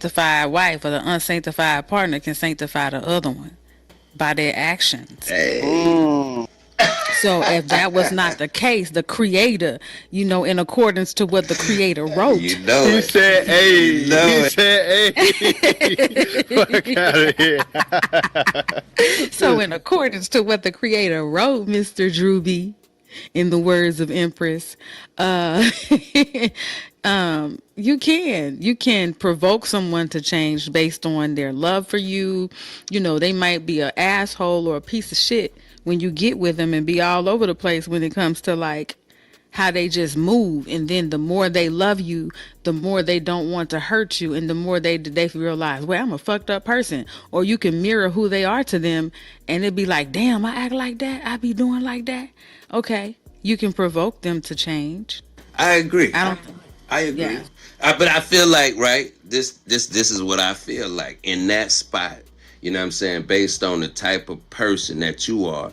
Sanctified wife or the unsanctified partner can sanctify the other one by their actions. Hey. Mm. So if that was not the case, the creator, in accordance to what the creator You wrote. know He it. said, You "Hey." He know it. said, "Hey." Fuck out of here. So in accordance to what the creator wrote, Mr. Drewby, in the words of Empress, uh, you can provoke someone to change based on their love for you. They might be an asshole or a piece of shit when you get with them and be all over the place when it comes to like how they just move, and then the more they love you, the more they don't want to hurt you, and the more they realize, well, I'm a fucked up person. Or you can mirror who they are to them, and it'd be like, damn, I act like that, I be doing like that. Okay, you can provoke them to change. I agree. I don't. I agree. Yeah. But I feel like, right, this is what I feel like in that spot. You know what I'm saying? Based on the type of person that you are,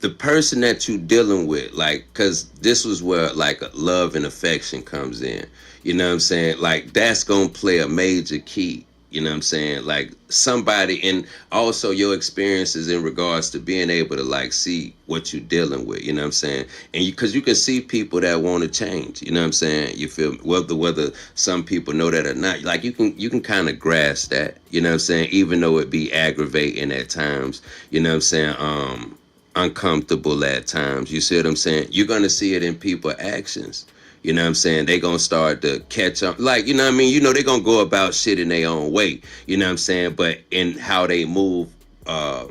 the person that you dealing with, like, because this was where like love and affection comes in. You know what I'm saying? Like that's gonna play a major key. You know what I'm saying? Like somebody, and also your experiences in regards to being able to like see what you're dealing with. You know what I'm saying? And because you can see people that want to change. You know what I'm saying? You feel me? Whether some people know that or not. Like you can kind of grasp that. You know what I'm saying? Even though it be aggravating at times. You know what I'm saying? Uncomfortable at times. You see what I'm saying? You're gonna see it in people's actions. You know what I'm saying? They gonna start to catch up. Like, you know what I mean? They gonna go about shit in their own way. You know what I'm saying? But in how they move, uh,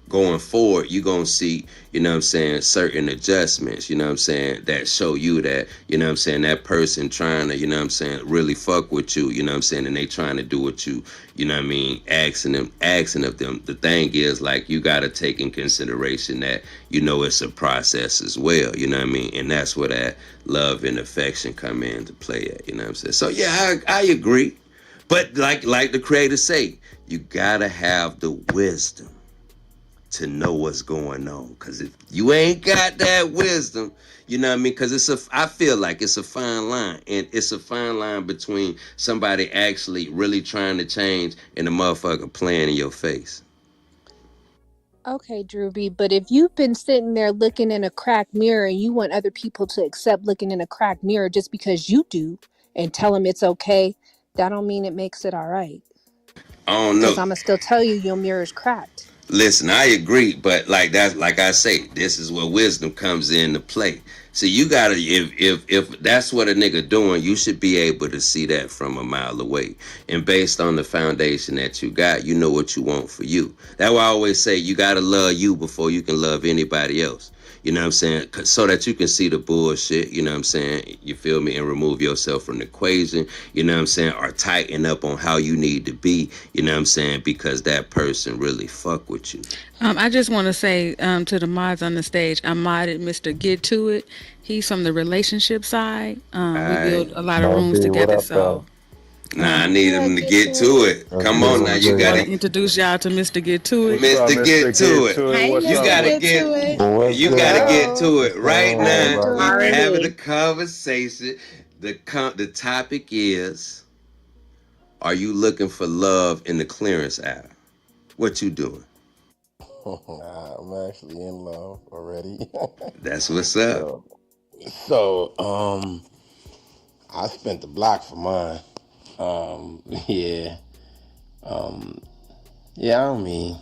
going forward, you're gonna see, you know what I'm saying, certain adjustments, you know what I'm saying, that show you that, you know what I'm saying, that person trying to, you know what I'm saying, really fuck with you, you know what I'm saying, and they trying to do what you know what I mean, asking of them. The thing is, like, you gotta take in consideration that, it's a process as well, you know what I mean? And that's where that love and affection come into play at, you know what I'm saying? So yeah, I agree. But like the creators say, you gotta have the wisdom to know what's going on. Because if you ain't got that wisdom, you know what I mean? Because I feel like it's a fine line. And it's a fine line between somebody actually really trying to change and a motherfucker playing in your face. Okay, Drewby, but if you've been sitting there looking in a cracked mirror and you want other people to accept looking in a cracked mirror just because you do and tell them it's okay, that don't mean it makes it all right. I don't know. Because I'm going to still tell you your mirror's cracked. Listen, I agree, but like I say, this is where wisdom comes into play. So you gotta, if that's what a nigga doing, you should be able to see that from a mile away. And based on the foundation that you got, you know what you want for you. That's why I always say you gotta love you before you can love anybody else. You know what I'm saying? So that you can see the bullshit, you know what I'm saying? You feel me? And remove yourself from the equation, you know what I'm saying? Or tighten up on how you need to be, you know what I'm saying? Because that person really fuck with you. I just want to say to the mods on the stage, I modded Mr. Get To It. He's from the relationship side. We build Alright. a lot of No rooms B, what together. up, So though? Nah, I need Yeah, him to get to get to it. it. What's Come good? on just now, What's want you to good, go gotta, and man? introduce y'all to Mr. Get To It. What's up, Mr. Get Mr. to Get it. To It? Hey, What's You up? Mr. gotta What? Get get, To It. What's you gotta good? get Hello. to it What's going right on, Hey, now. everybody? We having a Darby. conversation. The topic is: are you looking for love in the clearance aisle? What you doing? I'm actually in love already. That's what's up. so, so, I spent the block for mine. Yeah, um, yeah. I mean,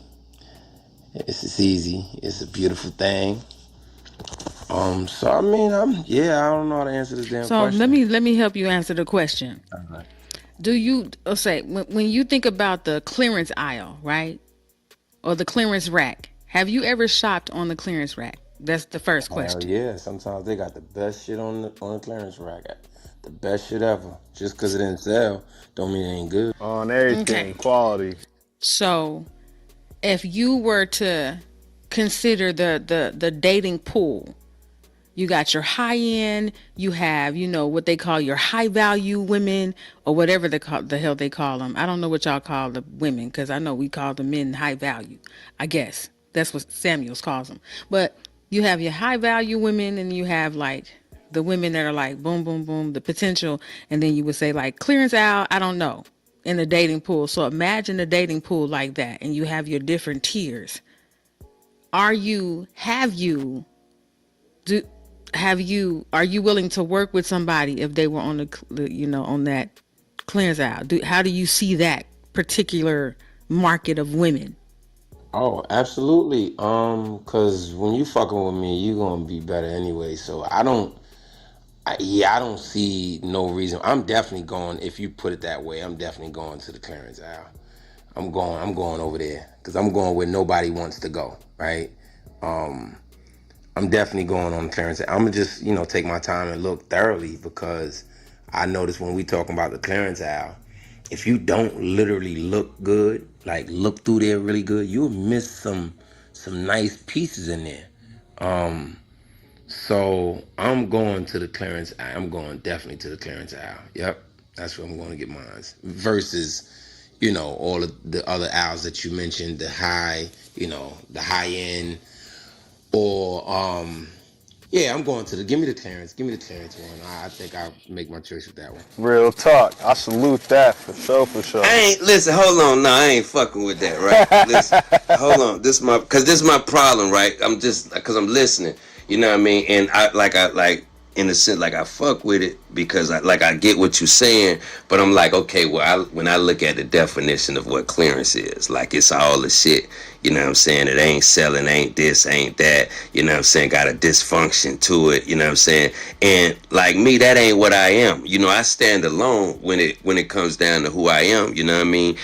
it's easy. It's a beautiful thing. So I mean, I don't know how to answer this damn So let question. me let me help you answer the question. Do you say when you think about the clearance aisle, right, or the clearance rack? Have you ever shopped on the clearance rack? That's the first Hell question. yeah! Sometimes they got the best shit on the clearance rack. The best shit ever. Just because it didn't sell, don't mean it ain't good. On everything, Okay. quality. So if you were to consider the dating pool, you got your high end, you have, what they call your high value women or whatever the hell they call them. I don't know what y'all call the women because I know we call the men high value. I guess that's what Samuels calls them. But you have your high value women and you have like the women that are like boom, boom, boom, the potential. And then you would say like clearance out. I don't know. in the dating pool. So imagine a dating pool like that, and you have your different tiers. Have you do are you willing to work with somebody if they were on on that clearance out? How do you see that particular market of women? Oh, absolutely. Cause when you fucking with me, you gonna be better anyway. So I don't see no reason. I'm definitely going. If you put it that way, I'm definitely going to the clearance aisle. I'm going over there because I'm going where nobody wants to go. Right. Um, I'm definitely going on the clearance. I'm gonna just take my time and look thoroughly because I notice when we talking about the clearance aisle, if you don't literally look good, like look through there really good, you'll miss some nice pieces in there. Um, so I'm going to the clearance aisle. I'm going definitely to the clearance aisle. Yep, that's where I'm going to get mine. Versus, all of the other aisles that you mentioned, the high end, or yeah, I'm going to give me the clearance. Give me the clearance one. I think I'll make my choice with that one. Real talk. I salute that for sure, for sure. I ain't listen. Hold on, no, I ain't fucking with that, right? Listen, hold on. This is my problem, right? I'm just because I'm listening. You know what I mean? And I in a sense, like I fuck with it because I get what you're saying, but I'm like, okay, well, when I look at the definition of what clearance is, like it's all the shit. You know what I'm saying? It ain't selling, ain't this, ain't that. You know what I'm saying? Got a dysfunction to it. You know what I'm saying? And like me, that ain't what I am. I stand alone when it comes down to who I am. You know what I mean?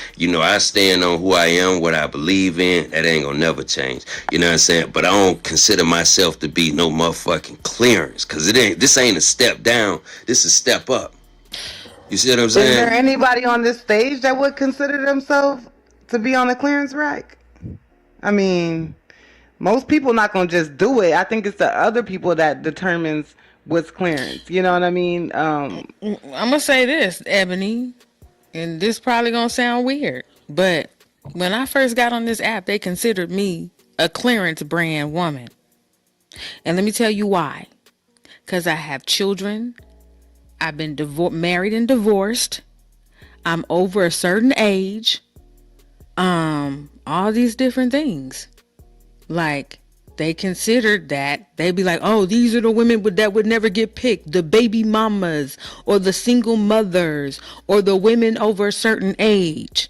I stand on who I am, what I believe in. That ain't gonna never change. You know what I'm saying? But I don't consider myself to be no motherfucking clearance, cause it ain't. This ain't a step down. This is a step up. You see what I'm Is there saying? anybody on this stage that would consider themselves to be on the clearance rack? I mean, most people not gonna just do it. I think it's the other people that determines what's clearance. You know what I mean? I'm gonna say this, Ebony, and this probably gonna sound weird, but when I first got on this app, they considered me a clearance brand woman. And let me tell you why. Because I have children. I've been married and divorced. I'm over a certain age. All these different things. Like, they considered that. They'd be like, oh, these are the women that would never get picked. The baby mamas or the single mothers or the women over a certain age.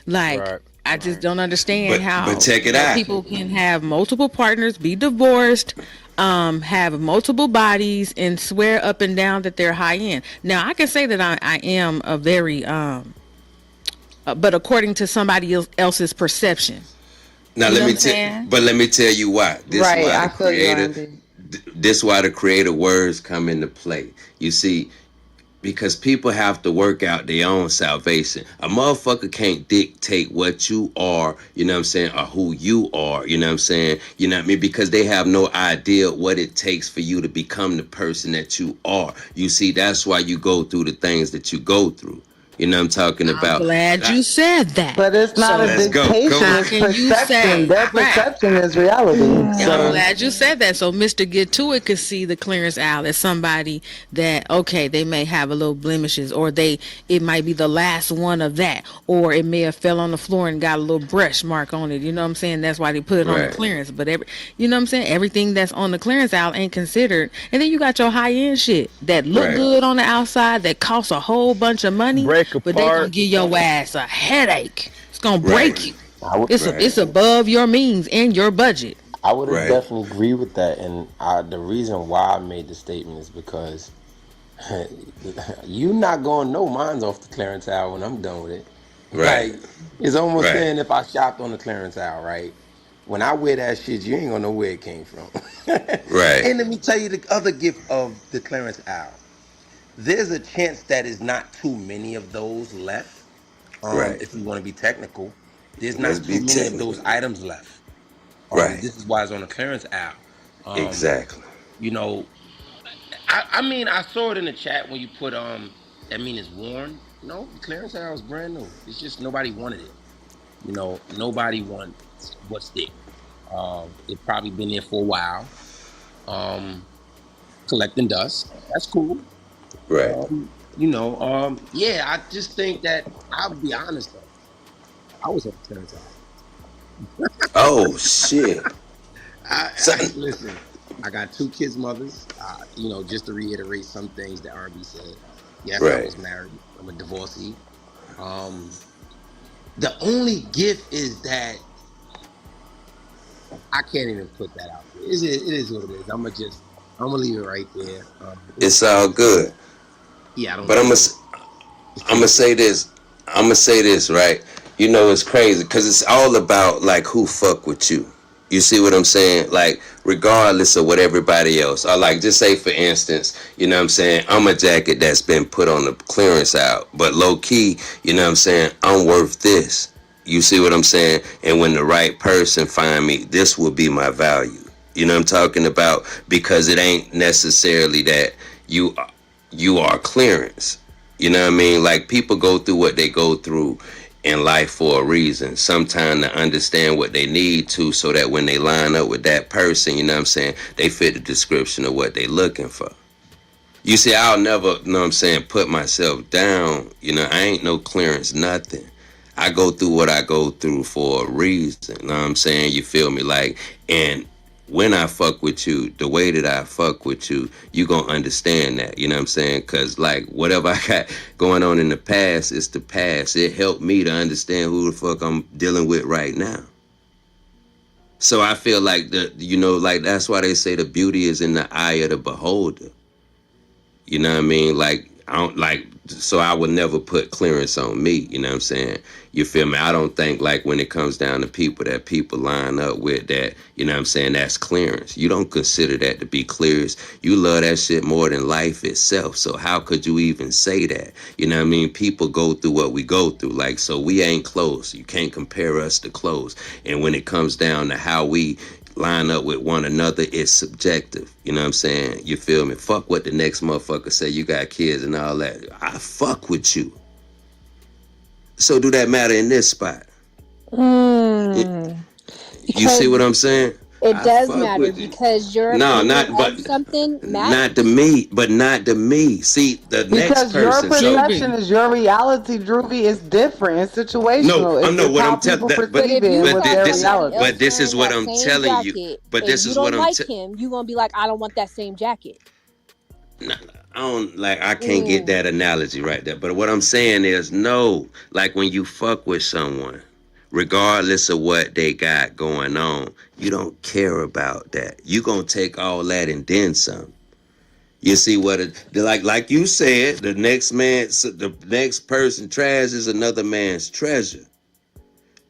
Like, Right. I just don't understand But how, check it out. people can have multiple partners, be divorced, have multiple bodies, and swear up and down that they're high end. Now, I can say that I am a very, but according to somebody else's perception. Now You know let what me I'm tell, saying? but let me tell you why. right. I feel you, Andy. This why the creative words come into play. You see, because people have to work out their own salvation. A motherfucker can't dictate what you are, you know what I'm saying, or who you are, you know what I'm saying, you know what I mean, because they have no idea what it takes for you to become the person that you are. You see, that's why you go through the things that you go through. You know what I'm talking I'm about? glad you said that. But it's not a Let's So go. Come dictation, how on. it's can you perception. say, Their right? perception is reality. Yeah, I'm So glad you said that. So Mr. Get To It could see the clearance aisle as somebody that, okay, they may have a little blemishes, or it might be the last one of that, or it may have fell on the floor and got a little brush mark on it. You know what I'm saying? That's why they put it on the Right. clearance. But you know what I'm saying? Everything that's on the clearance aisle ain't considered. And then you got your high end shit that look Right. good on the outside, that costs a whole bunch of money, Break but they gonna apart. give your ass a headache. It's gonna break Right. you. I would Right. It's above your means and your budget. I would Right. definitely agree with that, and the reason why I made the statement is because you not gonna know mine's off the clearance aisle when I'm done with it. Right. Like it's almost Right. saying if I shopped on the clearance aisle, right? When I wear that shit, you ain't gonna know where it came from. Right. And let me tell you the other gift of the clearance aisle. There's a chance that is not too many of those left. Right. If we want to be technical, there's Let's not too be many of those technical. items left. Right. This is why it's on the clearance aisle. Um, Exactly. you know, I mean, I saw it in the chat when you put that mean it's worn. No, the clearance aisle is brand new. It's just nobody wanted it. Nobody wants what's there. It probably been there for a while, um, collecting dust. That's cool. Right. Yeah, I just think that I'll be honest though. I was on clearance out. Oh shit. So, Listen, I got two kids' mothers. Just to reiterate some things that RB said. Yes, I right. was married. I'm a divorcee. Um, the only gift is that I can't even put that out there. It is what it is. I'm gonna leave it right there. It's It's too all much to say. good. Yeah, I don't But know. It's I'm too gonna much to say say. this. I'm gonna say this, right? You know, it's crazy because it's all about like who fuck with you. You see what I'm saying? Like, regardless of what everybody else, or like, just say for instance, you know what I'm saying? I'm a jacket that's been put on the clearance out, but low key, you know what I'm saying? I'm worth this. You see what I'm saying? And when the right person find me, this will be my value. You know what I'm talking about? Because it ain't necessarily that you you are clearance. You know what I mean? Like people go through what they go through in life for a reason. Sometimes to understand what they need to so that when they line up with that person, you know what I'm saying, they fit the description of what they looking for. You see, I'll never, you know what I'm saying, put myself down. You know, I ain't no clearance, nothing. I go through what I go through for a reason. You know what I'm saying? You feel me? Like, and when I fuck with you, the way that I fuck with you, you gonna understand that. You know what I'm saying? Cause like whatever I got going on in the past, it's the past. It helped me to understand who the fuck I'm dealing with right now. So I feel like like that's why they say the beauty is in the eye of the beholder. You know what I mean? Like I don't like so I would never put clearance on me, you know what I'm saying? You feel me? I don't think like when it comes down to people that people line up with that, you know what I'm saying, that's clearance. You don't consider that to be clearance. You love that shit more than life itself. So how could you even say that? You know what I mean? People go through what we go through. Like so we ain't close. You can't compare us to close. And when it comes down to how we line up with one another, it's subjective. You know what I'm saying? You feel me? Fuck what the next motherfucker say. You got kids and all that. I fuck with you. So do that matter in this spot? Mm, You see because what I'm saying? it I does fuck matter with you. because your No, opinion not but of something not to matters. me, but not to me. See, the next Because your person. So perception Juby. is your reality, Droopy. It's different. It's no, situational. I'm no It's what how I'm telling people that, But perceive if it you and but what's saw their somebody reality. but else this is wearing what that I'm same telling you. jacket But and this you is what don't I'm. like him, you gonna be like, I don't want that same jacket. I don't like I can't get Mm. that analogy right there. But what I'm saying is no, like when you fuck with someone, regardless of what they got going on, you don't care about that. You gonna take all that and then some. You see what it like you said, the next person trash is another man's treasure.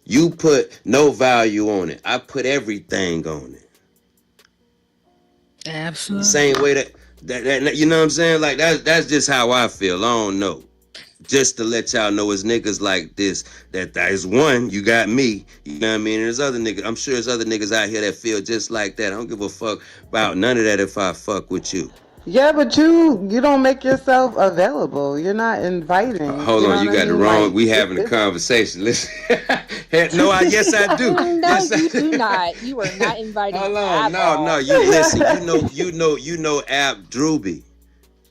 You put no value on it. I put everything on it. Absolutely. Same way that you know what I'm saying? Like that's just how I feel. I don't know. Just to let y'all know, it's niggas like this. That is one. You got me. You know what I mean? And there's other niggas. I'm sure there's other niggas out here that feel just like that. I don't give a fuck about none of that if I fuck with you. Yeah, but you don't make yourself available. You're not inviting. Hold You on, know what you I got the mean? wrong. Like We having a it's conversation. Listen, no, yes I do. No, Yes, you do I. not. You are not inviting Hold on, at no, all. you listen. You know, Ab Drewby.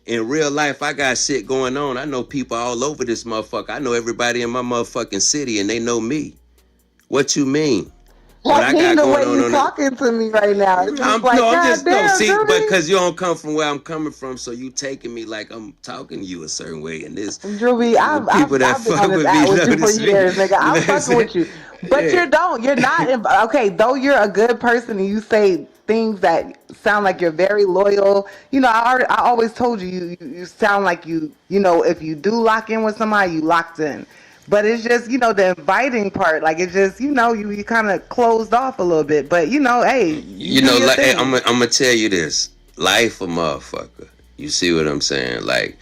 In real life, I got shit going on. I know people all over this motherfucker. I know everybody in my motherfucking city, and they know me. What you mean? What I I mean got the going way on you on it? talking to me right now. It's just I'm like, no, I'm God just no. damn, See, but Droopy. because you don't come from where I'm coming from, so you taking me like I'm talking to you a certain way. And this, Droopy, the people that I've been fuck on this with me app with you for notice me. years, nigga. You know I'm what I'm fucking saying? with you, but Yeah. you're not. Okay, though you're a good person and you say things that sound like you're very loyal. You know, I always told you, you sound like you know, if you do lock in with somebody, you locked in. But it's just, the inviting part. Like, it's just, you kind of closed off a little bit. But, hey, you You do know, your like hey, I'm thing. gonna tell you this. Life a motherfucker. You see what I'm saying? Like,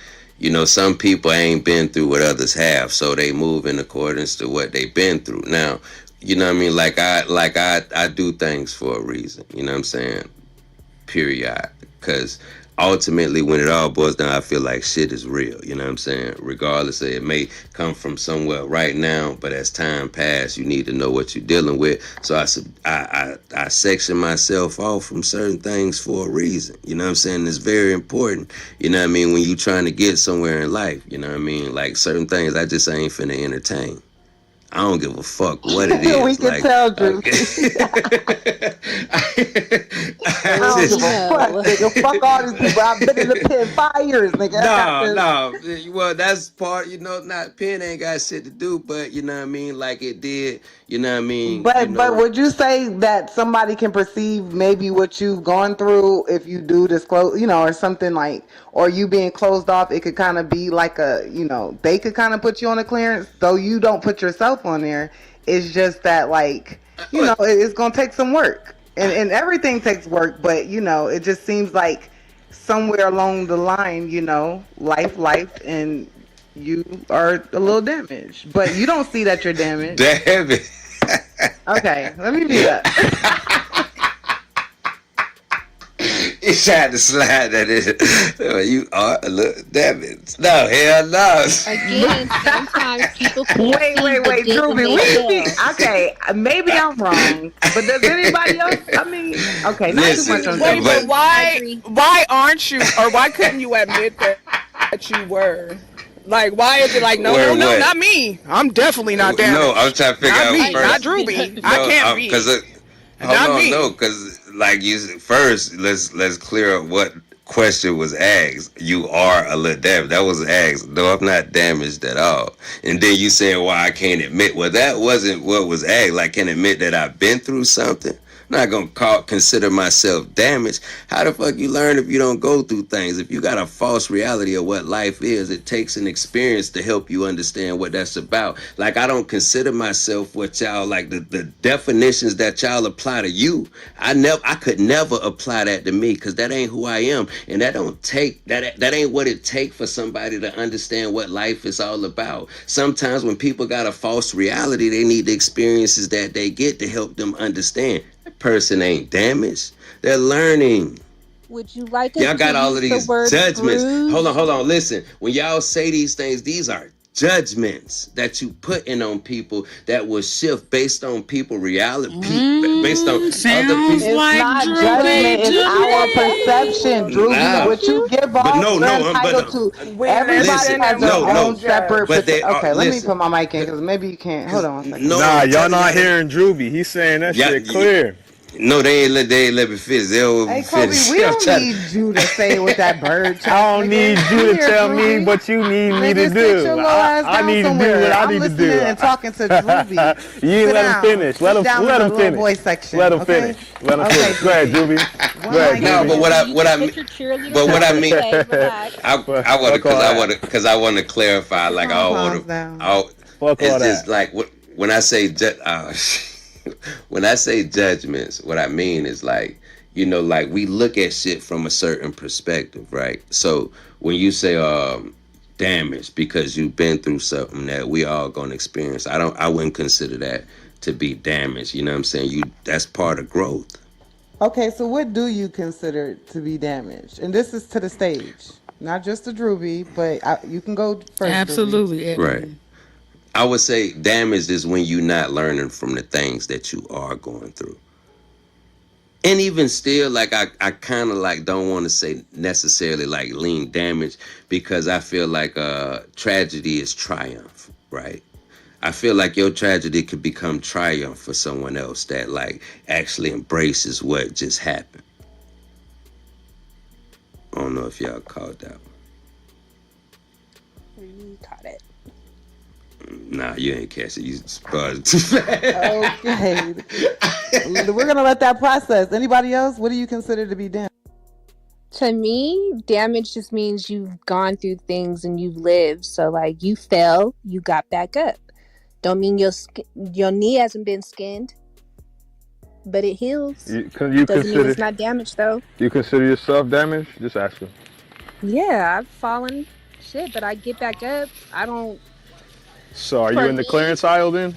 some people ain't been through what others have, so they move in accordance to what they've been through. Now, you know what I mean? Like I do things for a reason. You know what I'm saying? Period. Because ultimately, when it all boils down, I feel like shit is real. You know what I'm saying? Regardless of it may come from somewhere right now, but as time passes, you need to know what you're dealing with. So I section myself off from certain things for a reason. You know what I'm saying? It's very important. You know what I mean? When you trying to get somewhere in life, you know what I mean? Like certain things, I just ain't finna entertain. I don't give a fuck what it We is. can Like, tell, Drew. okay. I I don't We give a just, fuck, know. nigga. Fuck all these people. I've been in the pen 5 years, nigga. I got no, this. no. Well, that's part. Not pen ain't got shit to do, but you know what I mean. Like it did. You know what I mean. But would you say that somebody can perceive maybe what you've gone through if you do disclose, or something like, or you being closed off? It could kind of be like they could kind of put you on a clearance, though you don't put yourself on there. It's just that like, it's gonna take some work, and everything takes work. But it just seems like somewhere along the line, life, and you are a little damaged, but you don't see that you're damaged. Damn it. Okay, let me mute up. You tried to slide that in. You are a little damaged. No, hell no. Again, sometimes people can't see the Wait, dick in Drewby, they we be tail. okay. Maybe I'm wrong, but does anybody else? I mean, okay, not too much on Listen, Wait, but Drewby. but I why agree. why aren't you, or why couldn't you admit that you were? Like, why is it like, no, no, where no, what? not me. I'm definitely not No, I'm damaged. trying to figure Not out me, not first. Drewby. I No, can't because be. hold Not on, no, me. because like you first, let's clear up what question was asked. You are a little damaged. That was asked. No, I'm not damaged at all. And then you saying why I can't admit. Well, that wasn't what was asked. Like, can admit that I've been through something. I'm not gonna consider myself damaged. How the fuck you learn if you don't go through things? If you got a false reality of what life is, it takes an experience to help you understand what that's about. Like I don't consider myself what y'all like the definitions that y'all apply to you. I could never apply that to me because that ain't who I am, and that don't take that ain't what it take for somebody to understand what life is all about. Sometimes when people got a false reality, they need the experiences that they get to help them understand. Person ain't damaged. They're learning. Would you like us Y'all to got all of use the these word judgments. bruise? Hold on. Listen, when y'all say these things, these are judgments that you put in on people that will shift based on people reality, based on other Sounds people. It's like not But judgment. Drewby It's to our but perception, me. Drewby. Nah, What don't you you? give but off, no, you're no, but entitled no. to. We Everybody Listen, listen has and their we no, own don't no, separate. judge. but they are. Okay, let me Listen, put my mic in because maybe you can't. Hold cause on a second. no, Nah, I'm y'all telling not y'all that. hearing Drewby. He's saying that Yeah, shit clear. no, they ain't let me finish. They don't let me Hey, Kobe, finish. we I'm don't trying need you to say it with that bird chest, I don't need nigga. you We to hear tell me Drewby. what you need me to Nigga, sit your do. little ass I down need to do what somewhere. I I'm need to listening do. and talking to Drewby. You ain't Sit let him down. finish. Let Sit him down in let the him little finish. boy Let section, him okay? finish. Let him Okay, finish. Go ahead, Drewby. Drewby. One Go ahead, mic no, on but Drewby. Drewby, you what can I put mean, your cheerleader but what I pose mean, away. Relax. I want to Fuck all that. because I want to clarify. Put Like pom I poms want to. down. I, Fuck all it's just that. like when I say when I say judgments, what I mean is like like we look at shit from a certain perspective, right? So when you say damage because you've been through something that we all gonna experience, I wouldn't consider that to be damage. You know what I'm saying? That's part of growth. Okay, so what do you consider to be damaged? And this is to the stage, not just to Drewby, but you can go first, Drewby. Absolutely, Right. Ebony. I would say damaged is when you're not learning from the things that you are going through. And even still, like I kind of like don't want to say necessarily like lean damage because I feel like tragedy is triumph, right? I feel like your tragedy could become triumph for someone else that like actually embraces what just happened. I don't know if y'all caught that. We caught it. Nah, you ain't catch it. You spotted too fast. Okay, we're gonna let that process. Anybody else? What do you consider to be damaged? To me, damage just means you've gone through things and you've lived. So, like, you fell, you got back up. Don't mean your knee hasn't been skinned, but it heals. You Doesn't mean consider it's not damaged, though. you consider yourself damaged? Just asking. Yeah, I've fallen, shit, but I get back up. I don't. So are you For in the me, clearance aisle then?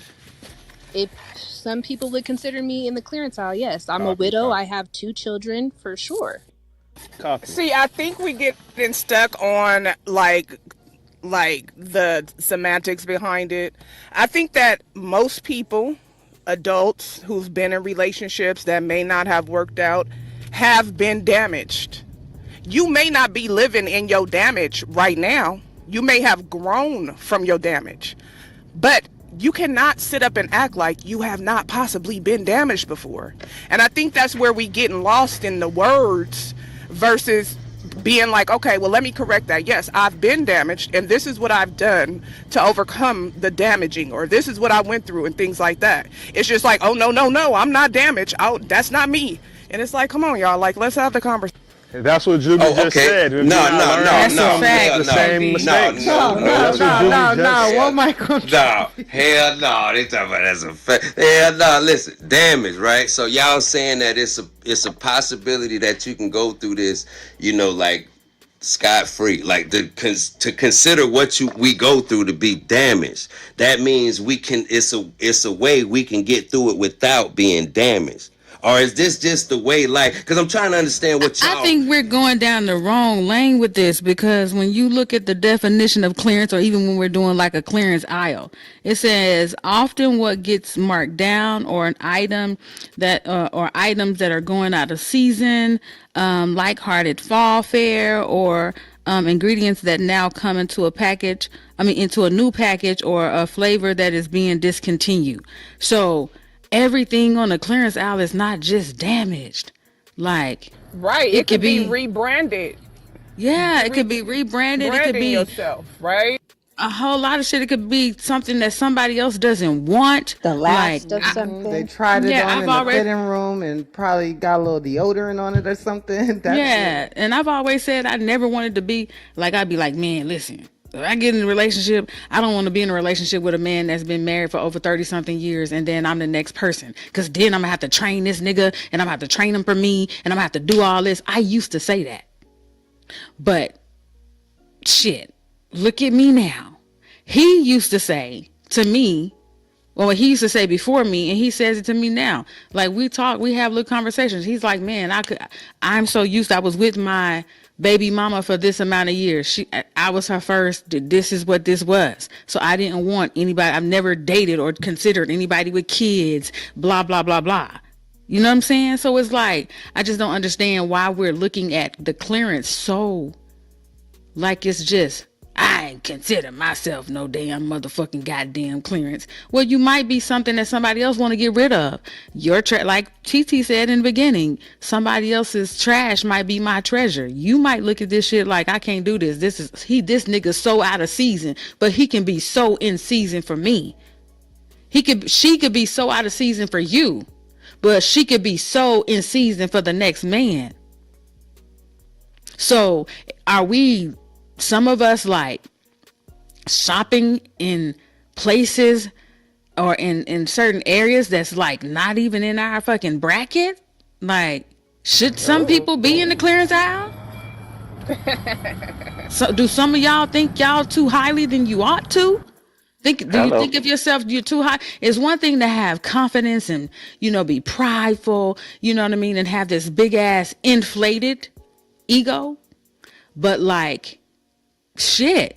if some people would consider me in the clearance aisle, yes, I'm a Copy, widow. I copy. have 2 children for sure. Coffee. See, I think we getting stuck on like the semantics behind it. I think that most people, adults who've been in relationships that may not have worked out, have been damaged. You may not be living in your damage right now. You may have grown from your damage. But you cannot sit up and act like you have not possibly been damaged before. And I think that's where we getting lost in the words versus being like, okay, well, let me correct that. Yes, I've been damaged, and this is what I've done to overcome the damaging, or this is what I went through, and things like that. It's just like, oh, no, no, no, I'm not damaged. Oh, that's not me. And it's like, come on, y'all, like, let's have the conversation. That's what Juby Oh, just okay. said. If No, you're not no, learning no, That's from a no, fact, hell the no. same JB. mistakes. No, no, That's what Juby just said. What Michael? No, hell no. They talking about that's a fact. Hell no. Listen, damage, right? So y'all saying that it's a possibility that you can go through this, like scot free. Like to consider what we go through to be damaged. That means we can. It's a way we can get through it without being damaged. Or is this just the way, like, because I'm trying to understand what I y'all. think we're going down the wrong lane with this, because when you look at the definition of clearance, or even when we're doing like a clearance aisle, it says often what gets marked down, or an item that or items that are going out of season, like hearted fall fare, or ingredients that now come into a package. I mean, into a new package, or a flavor that is being discontinued. So everything on the clearance aisle is not just damaged. Like, Right. it It could could be be, rebranded. yeah, it could be rebranded. It could Branding be yourself, right? a whole lot of shit. It could be something that somebody else doesn't want. The Like, last of They something. tried it yeah, on I've in the already, fitting room and probably got a little deodorant on it or something. That's yeah, it. and I've always said I never wanted to be like, I'd be like, man, listen, if I get in a relationship, I don't want to be in a relationship with a man that's been married for over 30 something years, and then I'm the next person. Cause then I'm gonna have to train this nigga, and I'm gonna have to train him for me, and I'm gonna have to do all this. I used to say that. But shit, look at me now. He used to say to me, well, he used to say before me, and he says it to me now. Like, we talk, we have little conversations. He's like, man, I'm so used. I was with my baby mama for this amount of years. I was her first. This is what this was. So I didn't want anybody. I've never dated or considered anybody with kids. Blah blah blah blah. You know what I'm saying? So it's like, I just don't understand why we're looking at the clearance so like it's just, I ain't consider myself no damn motherfucking goddamn clearance. Well, you might be something that somebody else want to get rid of. Like TT said in the beginning, somebody else's trash might be my treasure. You might look at this shit like, I can't do this. This nigga's so out of season, but he can be so in season for me. She could be so out of season for you, but she could be so in season for the next man. So are we, some of us, like shopping in places or in certain areas that's like not even in our fucking bracket? Like, should some people be in the clearance aisle? So do some of y'all think y'all too highly than you ought to? Do you Hello. think of yourself you're too high? It's one thing to have confidence and, be prideful, you know what I mean, and have this big ass inflated ego. But like, shit,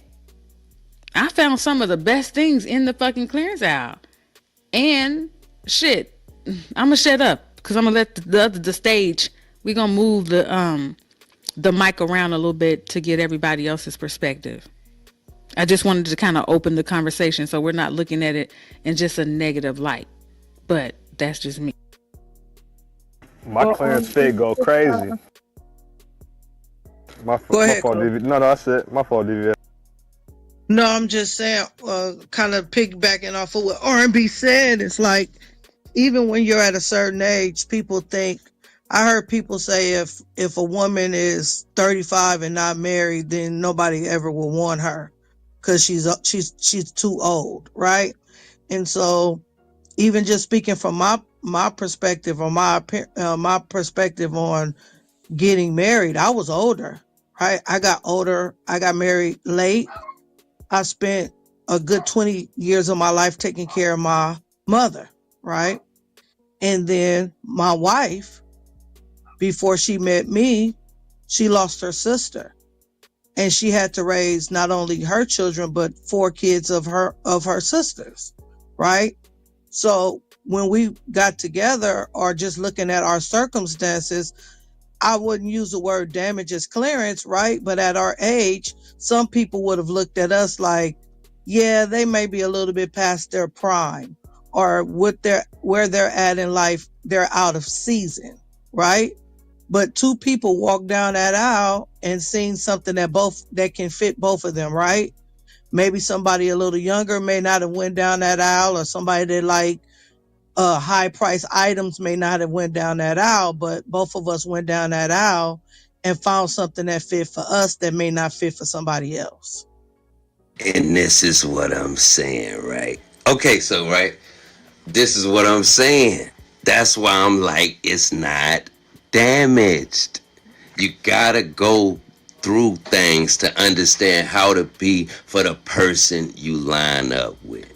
I found some of the best things in the fucking clearance aisle. And shit, I'm gonna shut up because I'm gonna let the stage. We're gonna move the mic around a little bit to get everybody else's perspective. I just wanted to kind of open the conversation so we're not looking at it in just a negative light. But that's just me. My clearance fit go crazy. My ahead, fault, Cole. DV. No, that's it. My fault, DV. No, I'm just saying, kind of piggybacking off of what R&B said. It's like, even when you're at a certain age, people think. I heard people say if a woman is 35 and not married, then nobody ever will want her because she's too old, right? And so, even just speaking from my perspective, or my perspective on getting married, I was older, right? I got older. I got married late. I spent a good 20 years of my life taking care of my mother, right? And then my wife, before she met me, she lost her sister, and she had to raise not only her children but 4 kids of her sisters, right? So when we got together, or just looking at our circumstances, I wouldn't use the word damage as clearance, right? But at our age, some people would have looked at us like, yeah, they may be a little bit past their prime, or where they're at in life, they're out of season, right? But two people walk down that aisle and seen something that can fit both of them, right? Maybe somebody a little younger may not have went down that aisle, or somebody that like high price items may not have went down that aisle, but both of us went down that aisle and found something that fit for us that may not fit for somebody else. And this is what I'm saying, right? Okay, so right, this is what I'm saying. That's why I'm like, it's not damaged. You gotta go through things to understand how to be for the person you line up with.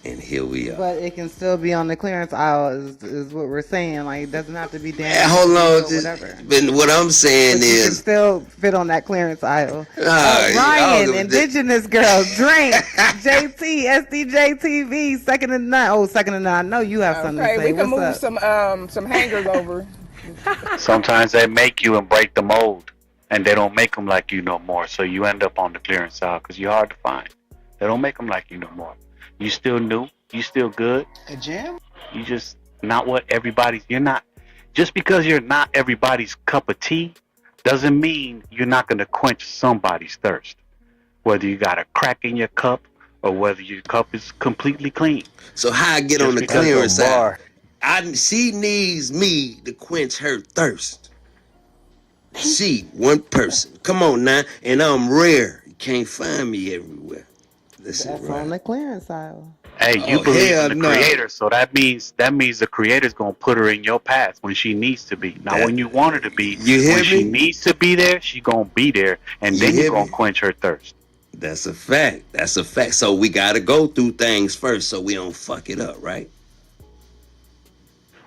And here we are. But it can still be on the clearance aisle, is what we're saying. Like, it doesn't have to be Yeah, damaged hold on, or whatever. but what I'm saying But you can is, still fit on that clearance aisle. Ryan, Indigenous girl, drink. JT, SDJ TV, second to none. Oh, second to none. I know you have something to say. We can What's move up? some hangers over. Sometimes they make you and break the mold, and they don't make them like you no more. So you end up on the clearance aisle because you're hard to find. They don't make them like you no more. You still new. You still good. A jam? You just not what everybody's. You're not. Just because you're not everybody's cup of tea, doesn't mean you're not going to quench somebody's thirst. Whether you got a crack in your cup or whether your cup is completely clean. so how I get Just on the because clearance That's a side? bar. She needs me to quench her thirst. She, one person. Come on now. And I'm rare. You can't find me everywhere. Listen, That's right. on the clearance aisle. Hey, you Oh, believe hell in the no. creator, so that means the creator's gonna put her in your path when she needs to be. Not when you want her to be. You hear When she me? needs to be there, she gonna be there, and You then you're hear gonna me? quench her thirst. That's a fact. That's a fact. So we gotta go through things first so we don't fuck it up, right?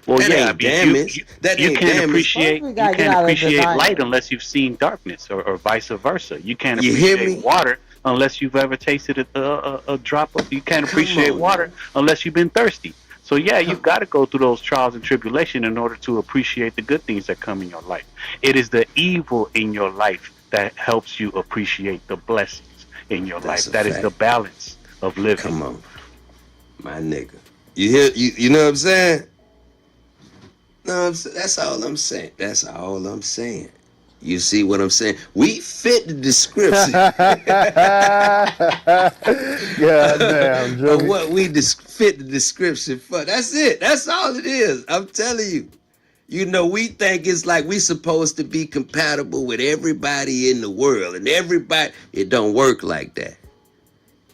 Well, That yeah, I ain't mean, damage. That you ain't can't damage. First, appreciate we gotta get out of light denial. unless you've seen darkness, or vice versa. You can't You hear appreciate me? water unless you've ever tasted a drop of. You can't Come appreciate on water now. unless you've been thirsty. So yeah, you've Come. got to go through those trials and tribulation in order to appreciate the good things that come in your life. It is the evil in your life that helps you appreciate the blessings in your That's life. a That is the fact. balance of living. Come on, my nigga. You hear? You know what I'm saying? No, that's all I'm saying. That's all I'm saying. You see what I'm saying? We fit the description Goddamn, of Juggy. what we fit the description for. That's it. That's all it is. I'm telling you. You know, we think it's like we supposed to be compatible with everybody in the world, and everybody. It don't work like that.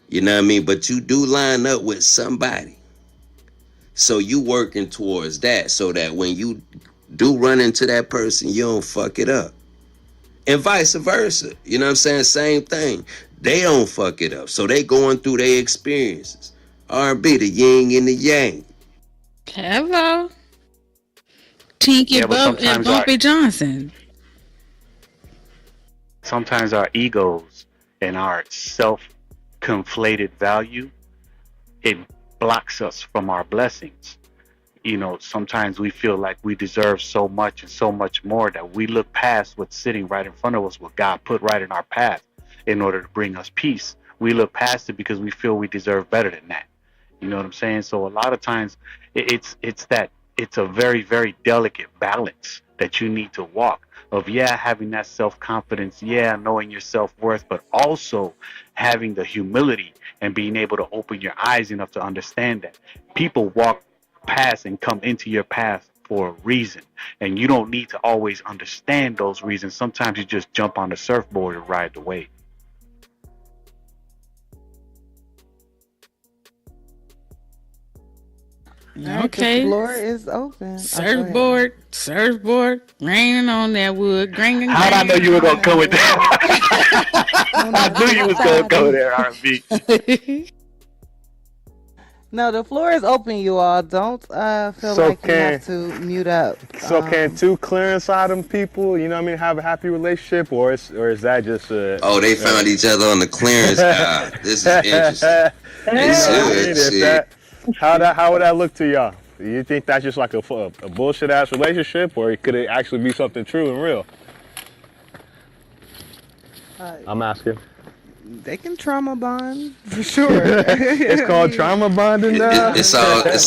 You know what I mean? But you do line up with somebody. So you working towards that so that when you do run into that person, you don't fuck it up. And vice versa. You know what I'm saying? Same thing. They don't fuck it up. So they going through their experiences. R&B, the yin and the yang. Hello. Tinky Yeah, but and Bumpy Johnson. sometimes our egos and our self-conflated value, it blocks us from our blessings. You know, sometimes we feel like we deserve so much and so much more that we look past what's sitting right in front of us, what God put right in our path in order to bring us peace. We look past it because we feel we deserve better than that. You know what I'm saying? So a lot of times it's a very, very delicate balance that you need to walk of, yeah, having that self-confidence, yeah, knowing your self-worth, but also having the humility and being able to open your eyes enough to understand that people walk past and come into your path for a reason, and you don't need to always understand those reasons. Sometimes you just jump on the surfboard and ride the wave. Okay. The floor is open. Surfboard, raining on that wood. How'd I know you were gonna come with that? I knew you was gonna go there, R&B. No, the floor is open, you all. Don't feel So like you have can to mute up. so can two clearance item people, you know what I mean, have a happy relationship, or is that just Oh, they found each other on the clearance aisle. This is interesting. They you know what I should. mean? If Shit. that how would that look to y'all? You think that's just like a bullshit ass relationship, or could it actually be something true and real? Uh, I'm asking. they can trauma bond for sure. It's I called mean, trauma bonding now. It's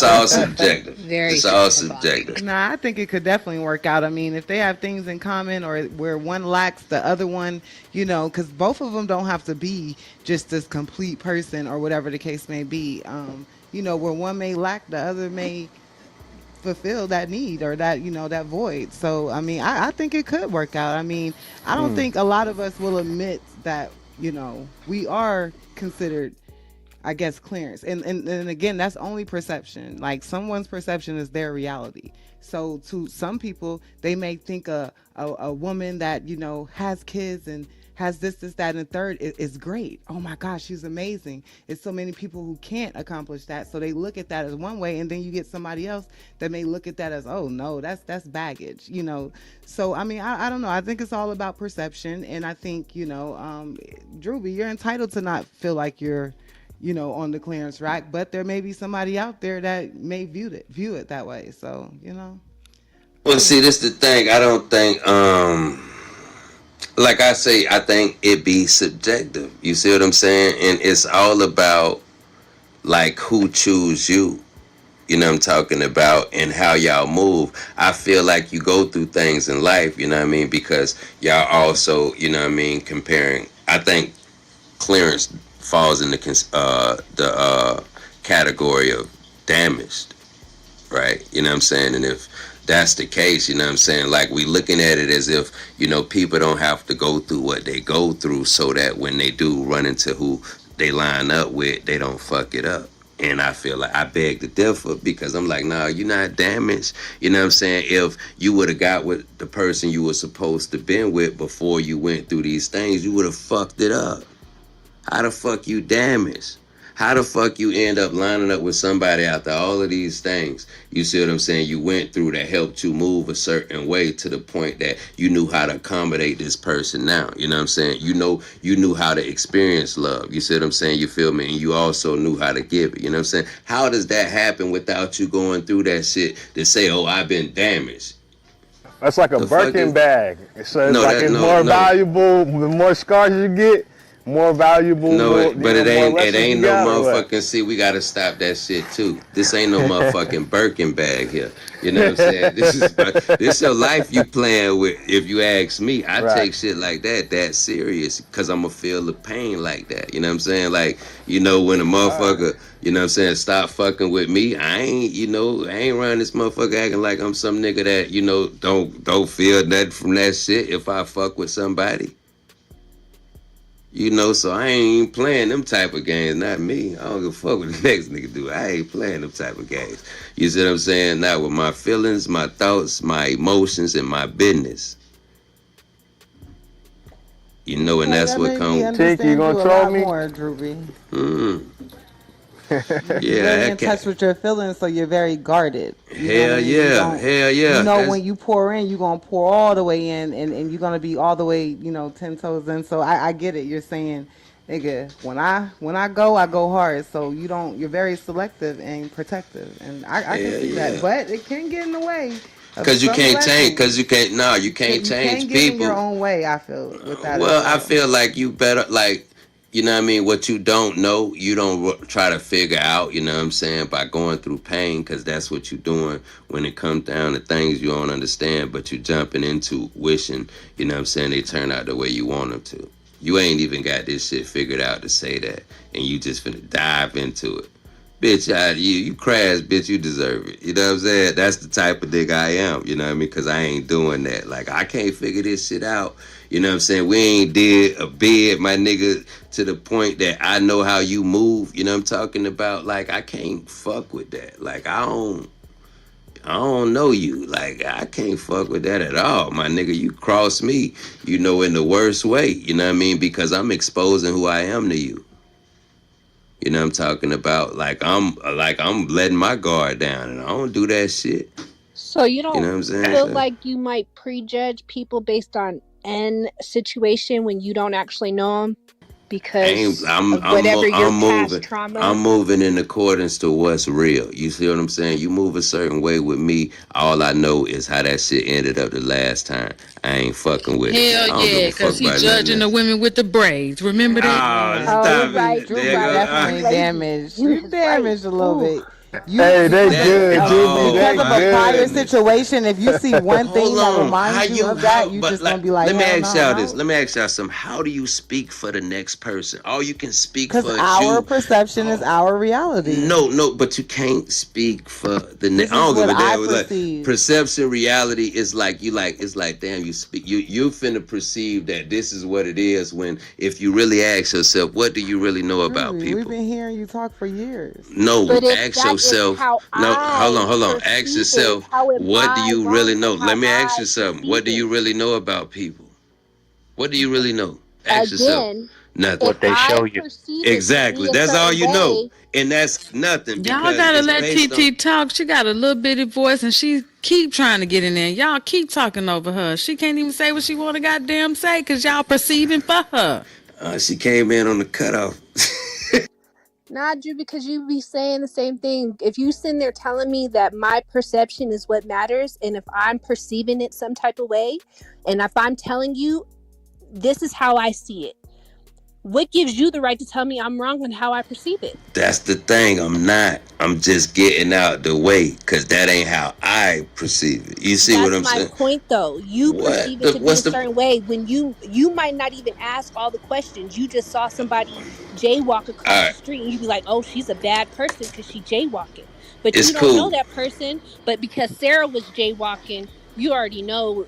all subjective. Very It's all trauma bonding. subjective. nah, I think it could definitely work out. I mean, if they have things in common or where one lacks, the other one, because both of them don't have to be just this complete person or whatever the case may be. Where one may lack, the other may fulfill that need or that void. So I mean, I think it could work out. I mean, I don't think a lot of us will admit that we are considered, I guess, clearance. And again, that's only perception. Like someone's perception is their reality. So to some people, they may think a woman that, has kids and has this, that, and the third is great. Oh my gosh, she's amazing. It's so many people who can't accomplish that. So they look at that as one way, and then you get somebody else that may look at that as, oh no, that's baggage. So I mean, I don't know. I think it's all about perception, and I think, Drewby, you're entitled to not feel like you're on the clearance rack, but there may be somebody out there that may view it that way. So. Well, see, this the thing. I don't think, like I say, I think it be subjective. You see what I'm saying? And it's all about like who choose you. You know what I'm talking about, and how y'all move. I feel like you go through things in life, you know what I mean, because y'all also, you know what I mean, comparing. I think clearance falls in the category of damaged, right? You know what I'm saying? And if that's the case, you know what I'm saying? Like we looking at it as if, people don't have to go through what they go through so that when they do run into who they line up with, they don't fuck it up. And I feel like I beg to differ because I'm like, nah, you're not damaged. You know what I'm saying? If you would have got with the person you were supposed to been with before you went through these things, you would have fucked it up. How the fuck you damaged? How the fuck you end up lining up with somebody after all of these things? You see what I'm saying? You went through that helped you move a certain way to the point that you knew how to accommodate this person now. You know what I'm saying? You knew how to experience love. You see what I'm saying? You feel me? And you also knew how to give it. You know what I'm saying? How does that happen without you going through that shit to say, oh, I've been damaged? That's like a The fuck Birkin is bag. So it's no like that it's no more no valuable. The more scars you get, more valuable. No, More, but it more ain't. It lessons ain't you no got, or what? motherfucking. See, we gotta stop that shit too. This ain't no motherfucking Birkin bag here. You know what I'm saying? This your life you playing with. If you ask me, I Right. take shit like that serious because I'ma feel the pain like that. You know what I'm saying? Like when a All right. motherfucker, you know what I'm saying, stop fucking with me. I ain't around this motherfucker acting like I'm some nigga that don't feel nothing from that shit. If I fuck with somebody. So I ain't playing them type of games. Not me. I don't give a fuck what the next nigga do. I ain't playing them type of games. You see what I'm saying? Not with my feelings, my thoughts, my emotions, and my business. And Okay, that's that what made me come. Tink, you understand gonna you a troll lot me? more, Drewby. Mm, You're very yeah, in touch with your feelings, so you're very guarded. You know what I hell mean? You yeah, don't, hell yeah. when That's you pour in, you're gonna pour all the way in, and you're gonna be all the way, 10 toes in. So I get it. You're saying, nigga, when I go hard. So you're very selective and protective, and I can hell see that. yeah. But it can get in the way of Cause you some can't change. blessings. Cause you can't. No, you can't You can change get in your people. own way. I feel with that as Well, I well. feel like you better like what I mean. What you don't know, you don't try to figure out. You know what I'm saying, by going through pain, because that's what you're doing when it comes down to things you don't understand. But you jumping into wishing. You know what I'm saying, they turn out the way you want them to. You ain't even got this shit figured out to say that, and you just finna dive into it. Bitch, you crash, bitch, you deserve it. You know what I'm saying? That's the type of nigga I am, you know what I mean? Because I ain't doing that. Like, I can't figure this shit out. You know what I'm saying? We ain't did a bid, my nigga, to the point that I know how you move. You know what I'm talking about? Like, I can't fuck with that. Like, I don't know you. Like, I can't fuck with that at all. My nigga, you cross me, in the worst way. You know what I mean? Because I'm exposing who I am to you. You know what I'm talking about? Like I'm letting my guard down, and I don't do that shit. So you You know don't what I'm saying? feel So like you might prejudge people based on an situation when you don't actually know them ain't because of whatever your I'm past moving. trauma? I'm moving in accordance to what's real. You see what I'm saying? You move a certain way with me. All I know is how that shit ended up the last time. I ain't fucking with it. Hell I don't give yeah, a fuck cause he about nothing judging the else. women with the braids. Remember that? Oh, Yeah. Oh, you're stop right. it. You're Drew There is right. You definitely go. lazy. damaged. You You is right. damaged a little Ooh. bit. You Hey, they because That good, Juby. oh because They of a my prior good. goodness. situation, if you see one Hold thing that on. How reminds you you of that, how you but just gonna like be like, let me hell ask no, y'all this. no. Let me ask y'all something. How do you speak for the next person? All you can speak Because for is our you. perception is Oh, our reality. no, but you can't speak for the This I is don't give what a I damn. Like perceive. perception, reality is like it's like damn. You speak you finna perceive that this is what it is. When if you really ask yourself, what do you really know about Drew, we've people? been hearing you talk for years. No, But if ask that is yourself. how No, I hold on. Ask perceive it, yourself, how am what do I you wrong really for know? how Let me ask I you something. perceive What do it? you really know about people? What do you really know? Ask yourself. Again, Nothing. if What they I show you. perceive it to Exactly. be a That's all certain you know. way, And that's nothing Y'all because gotta it's let based on TT talk. She got a little bitty voice and she keep trying to get in there. Y'all keep talking over her. She can't even say what she want to goddamn say because y'all perceiving for her. she came in on the cutoff. not Drew, because you be saying the same thing. If you sitting there telling me that my perception is what matters, and if I'm perceiving it some type of way, and if I'm telling you this is how I see it, what gives you the right to tell me I'm wrong on how I perceive it? That's the thing. I'm not. I'm just getting out the way because that ain't how I perceive it. You see what That's I'm my saying? point though. You What? perceive it to be What's a the certain way when you might not even ask all the questions. You just saw somebody jaywalk all across the right? street and you be like, "Oh, she's a bad person cuz she jaywalking." But It's you don't know cool. that person, but because Sarah was jaywalking, you already know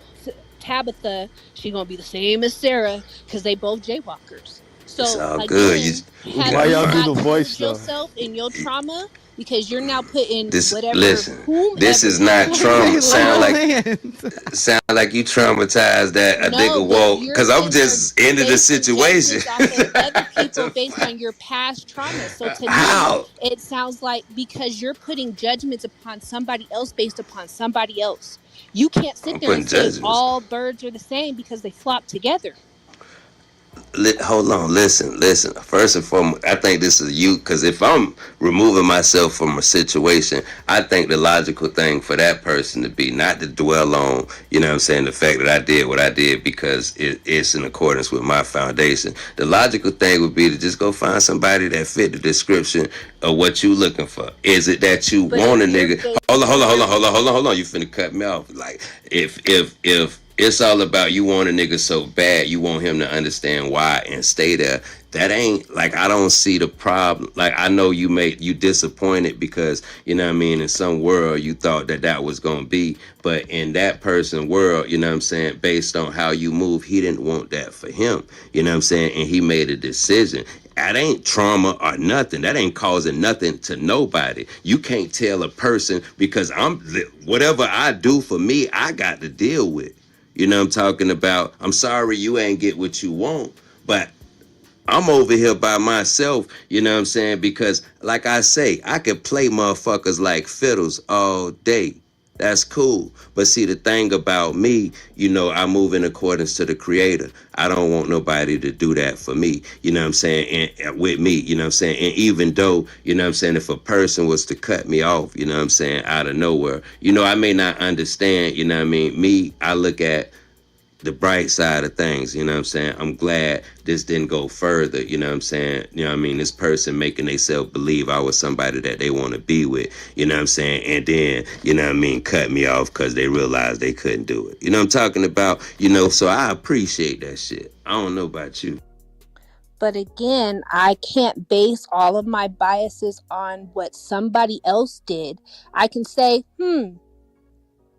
Tabitha, she going to be the same as Sarah cuz they both jaywalkers. It's So all good. again, We have Why gotta y'all you do find the not voice healed though? yourself in your trauma because you're now putting this. whatever Listen, this whomever is you not think Okay, trauma. let her wrong. land. Sound like you traumatized that a No, nigga but won't. you're Cause I'm sitting there just into the basing situation. judgments off of other people The based fuck? on your past trauma. So to me, How? it sounds like because you're putting judgments upon somebody else based upon somebody else, you can't sit I'm there and putting say judgments. all birds are the same because they flock together. Hold on, listen. First and foremost, I think this is you because if I'm removing myself from a situation, I think the logical thing for that person to be not to dwell on, you know what I'm saying, the fact that I did what I did because it's in accordance with my foundation. The logical thing would be to just go find somebody that fit the description of what you looking for. Is it that you But if want a you're nigga? basing your Hold on. You finna cut me off. Like if it's all about you want a nigga so bad you want him to understand why and stay there, that ain't like I don't see the problem. Like I know you disappointed because you know what I mean in some world you thought that was gonna be, but in that person world, you know what I'm saying, based on how you move, he didn't want that for him, you know what I'm saying, and he made a decision. That ain't trauma or nothing. That ain't causing nothing to nobody. You can't tell a person because whatever I do for me, I got to deal with. You know what I'm talking about? I'm sorry you ain't get what you want, but I'm over here by myself, you know what I'm saying? Because, like I say, I could play motherfuckers like fiddles all day. That's cool. But see, the thing about me, you know, I move in accordance to the creator. I don't want nobody to do that for me, you know what I'm saying? And with me, you know what I'm saying? And even though, you know what I'm saying, if a person was to cut me off, you know what I'm saying, out of nowhere, you know, I may not understand, you know what I mean? Me, I look at the bright side of things, you know what I'm saying? I'm glad this didn't go further, you know what I'm saying? You know what I mean? This person making themselves believe I was somebody that they want to be with, you know what I'm saying? And then, you know what I mean, cut me off because they realized they couldn't do it. You know what I'm talking about? You know, so I appreciate that shit. I don't know about you. But again, I can't base all of my biases on what somebody else did. I can say,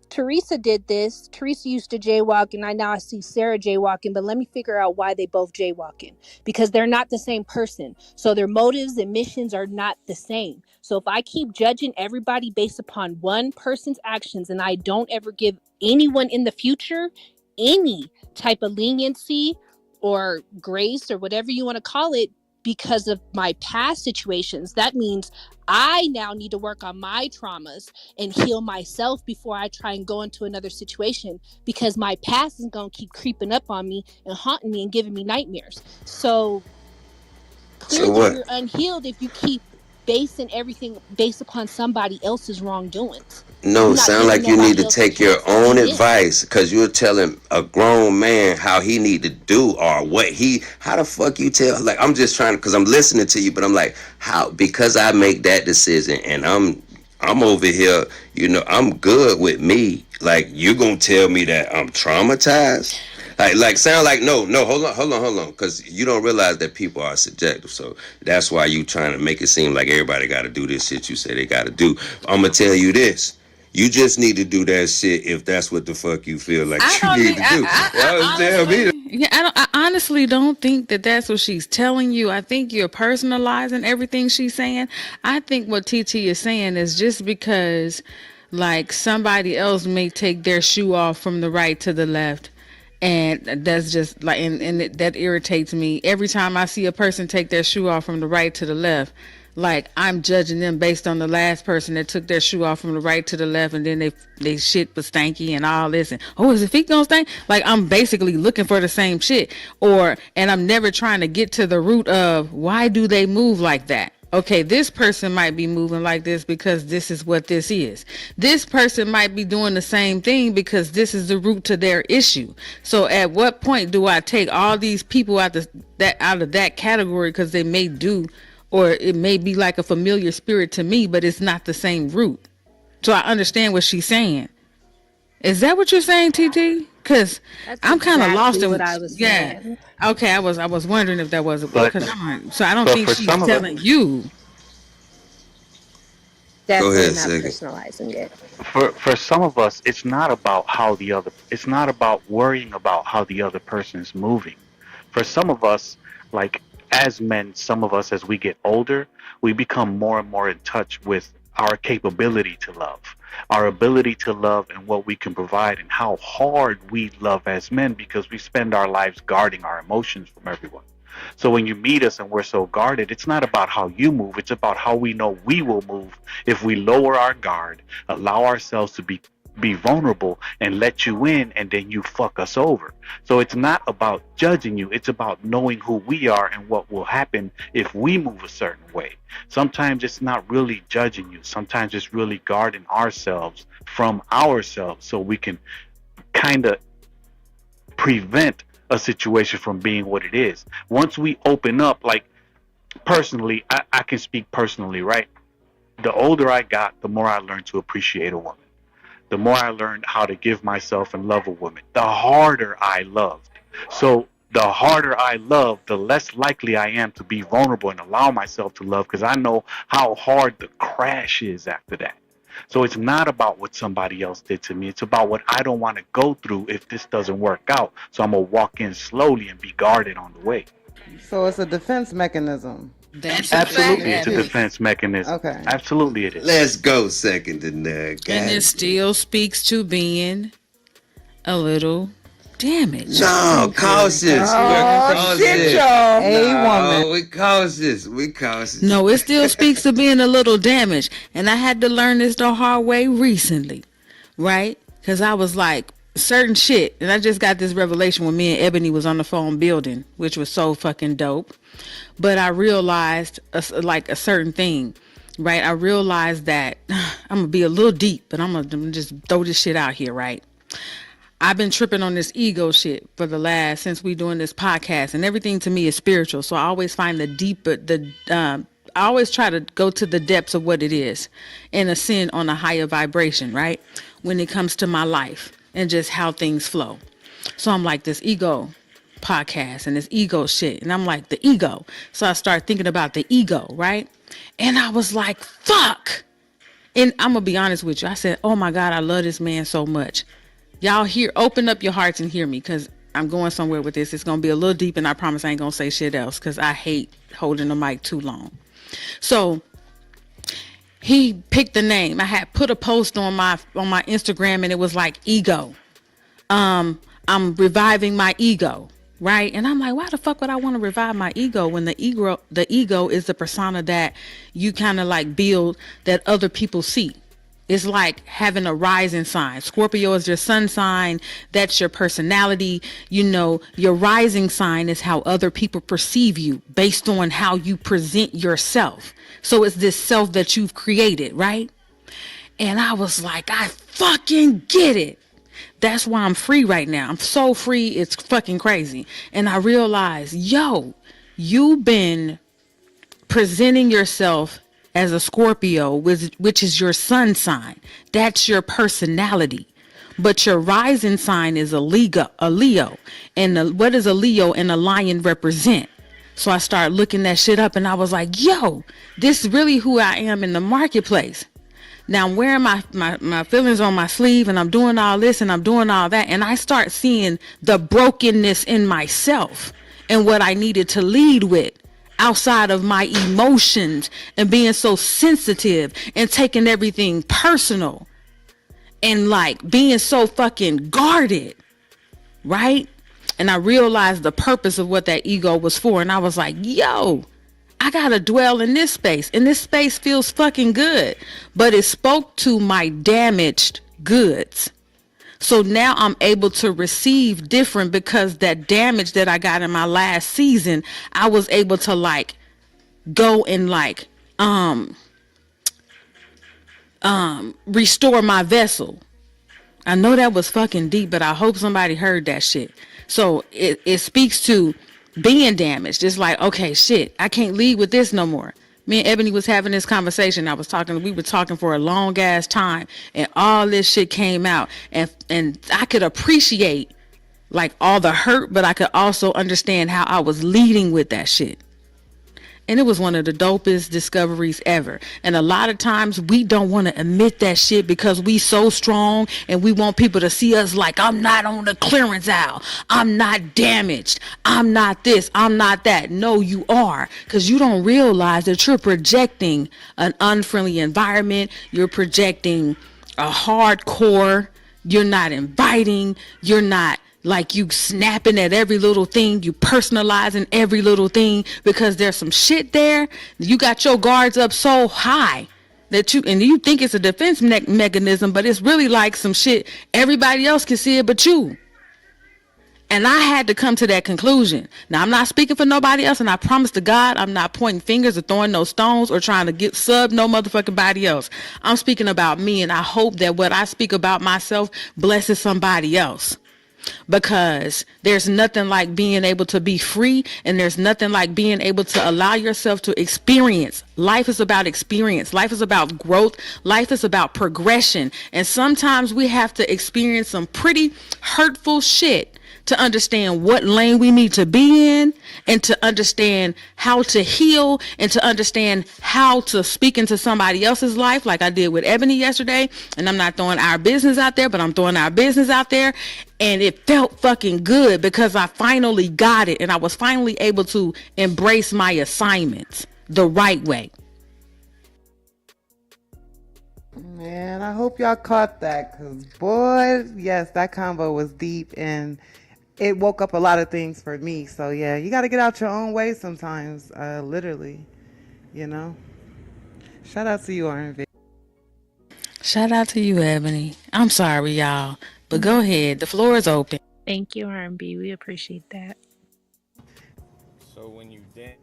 Teresa did this. Teresa used to jaywalk, and I see Sarah jaywalking. But let me figure out why they both jaywalking because they're not the same person. So their motives and missions are not the same. So if I keep judging everybody based upon one person's actions, and I don't ever give anyone in the future any type of leniency or grace or whatever you want to call it, because of my past situations. That means I now need to work on my traumas and heal myself before I try and go into another situation, because my past is going to keep creeping up on me and haunting me and giving me nightmares. So So clearly what? you're unhealed if you keep basing everything based upon somebody else's wrongdoings. No, You're not sound giving like you need nobody to else a take your chance to own be in. advice because you're telling a grown man how he need to do or what he. How the fuck you tell? Like I'm just trying because I'm listening to you, but I'm like, how? Because I make that decision and I'm over here. You know, I'm good with me. Like you gonna tell me that I'm traumatized? Like sound like no, hold on, because you don't realize that people are subjective. So that's why you trying to make it seem like everybody got to do this shit you say they got to do. I'm gonna tell you this. You just need to do that shit if that's what the fuck you feel like I you don't need need. to do. Y'all tell me. I honestly don't think that that's what she's telling you. I think you're personalizing everything she's saying. I think what TT is saying is just because, like, somebody else may take their shoe off from the right to the left, and that's just like, that irritates me every time I see a person take their shoe off from the right to the left. Like I'm judging them based on the last person that took their shoe off from the right to the left, and then they shit was stanky and all this, and oh, is the feet gonna stink? Like I'm basically looking for the same shit, and I'm never trying to get to the root of why do they move like that. Okay, this person might be moving like this because this is what this is. This person might be doing the same thing because this is the root to their issue. So at what point do I take all these people out of that category because they may do, or it may be like a familiar spirit to me, but it's not the same root. So I understand what she's saying. Is that what you're saying, TT? Because That's I'm kind of lost exactly in what I was yeah. saying. Okay, I was wondering if that was But because I'm like, so I don't but think for she's some of us, telling you. Go Definitely ahead, not second. personalizing it. for some of us, it's not about it's not about worrying about how the other person is moving. For some of us, like as men, some of us as we get older, we become more and more in touch with our capability to love, our ability to love and what we can provide and how hard we love as men because we spend our lives guarding our emotions from everyone. So when you meet us and we're so guarded, it's not about how you move, it's about how we know we will move if we lower our guard, allow ourselves to be vulnerable and let you in and then you fuck us over. So it's not about judging you, it's about knowing who we are and what will happen if we move a certain way. Sometimes it's not really judging you. Sometimes it's really guarding ourselves from ourselves so we can kind of prevent a situation from being what it is. Once we open up, like personally, I can speak personally, right? The older I got, the more I learned to appreciate a woman. The more I learned how to give myself and love a woman, the harder I loved. So the harder I love, the less likely I am to be vulnerable and allow myself to love because I know how hard the crash is after that. So it's not about what somebody else did to me. It's about what I don't want to go through if this doesn't work out. So I'm going to walk in slowly and be guarded on the way. So it's a defense mechanism. That's a fact, Absolutely, it's a Abby. defense mechanism. Okay. Absolutely, it is. Let's go second to none. And it God. still speaks to being a little damaged. No, Thank you. cautious. We're Oh shit, cautious. y'all. A woman. No, we cautious. We cautious. No, it still speaks to being a little damaged. And I had to learn this the hard way recently, right? Because I was like, certain shit. And I just got this revelation when me and Ebony was on the phone building, which was so fucking dope. But I realized like a certain thing, right? I realized that I'm going to be a little deep, but I'm going to just throw this shit out here, right? I've been tripping on this ego shit for since we doing this podcast, and everything to me is spiritual. So I always find I always try to go to the depths of what it is and ascend on a higher vibration, right? When it comes to my life and just how things flow. So I'm like this ego podcast and this ego shit. And I'm like the ego. So I start thinking about the ego, right? And I was like, fuck. And I'm going to be honest with you. I said, oh my God, I love this man so much. Y'all open up your hearts and hear me because I'm going somewhere with this. It's going to be a little deep and I promise I ain't going to say shit else because I hate holding the mic too long. So he picked the name. I had put a post on my Instagram and it was like ego. I'm reviving my ego. right? And I'm like, why the fuck would I want to revive my ego when the ego is the persona that you kind of like build that other people see. It's like having a rising sign. Scorpio is your sun sign. That's your personality. You know, your rising sign is how other people perceive you based on how you present yourself. So it's this self that you've created, right? And I was like, I fucking get it. That's why I'm free right now. I'm so free, it's fucking crazy. And I realized, yo, you've been presenting yourself as a Scorpio, which is your sun sign. That's your personality. But your rising sign is a Leo. And what does a Leo and a lion represent? So I started looking that shit up and I was like, yo, this is really who I am in the marketplace. Now I'm wearing my feelings on my sleeve and I'm doing all this and I'm doing all that. And I start seeing the brokenness in myself and what I needed to lead with outside of my emotions and being so sensitive and taking everything personal and like being so fucking guarded, right? And I realized the purpose of what that ego was for. And I was like, yo, I gotta dwell in this space. And this space feels fucking good. But it spoke to my damaged goods. So now I'm able to receive different because that damage that I got in my last season, I was able to like go and like restore my vessel. I know that was fucking deep, but I hope somebody heard that shit. So it speaks to being damaged. It's like, okay, shit, I can't lead with this no more. Me and Ebony was having this conversation. We were talking for a long ass time and all this shit came out and I could appreciate like all the hurt, but I could also understand how I was leading with that shit. And it was one of the dopest discoveries ever. And a lot of times we don't want to admit that shit because we so strong and we want people to see us like, I'm not on the clearance aisle. I'm not damaged. I'm not this. I'm not that. No, you are. Because you don't realize that you're projecting an unfriendly environment. You're projecting a hardcore. You're not inviting. You're not like you snapping at every little thing, you personalizing every little thing because there's some shit there. You got your guards up so high that you think it's a defense mechanism, but it's really like some shit. Everybody else can see it but you. And I had to come to that conclusion. Now, I'm not speaking for nobody else, and I promise to God, I'm not pointing fingers or throwing no stones or trying to get sub no motherfucking body else. I'm speaking about me, and I hope that what I speak about myself blesses somebody else. Because there's nothing like being able to be free, and there's nothing like being able to allow yourself to experience. Life is about experience. Life is about growth. Life is about progression. And sometimes we have to experience some pretty hurtful shit to understand what lane we need to be in and to understand how to heal and to understand how to speak into somebody else's life like I did with Ebony yesterday. And I'm not throwing our business out there, but I'm throwing our business out there. And it felt fucking good because I finally got it and I was finally able to embrace my assignments the right way. Man, I hope y'all caught that because, boy, yes, that convo was deep and it woke up a lot of things for me. So, yeah, you got to get out your own way sometimes, literally, you know. Shout out to you, R&B. Shout out to you, Ebony. I'm sorry, y'all, but go ahead. The floor is open. Thank you, R&B. We appreciate that. So when you dance.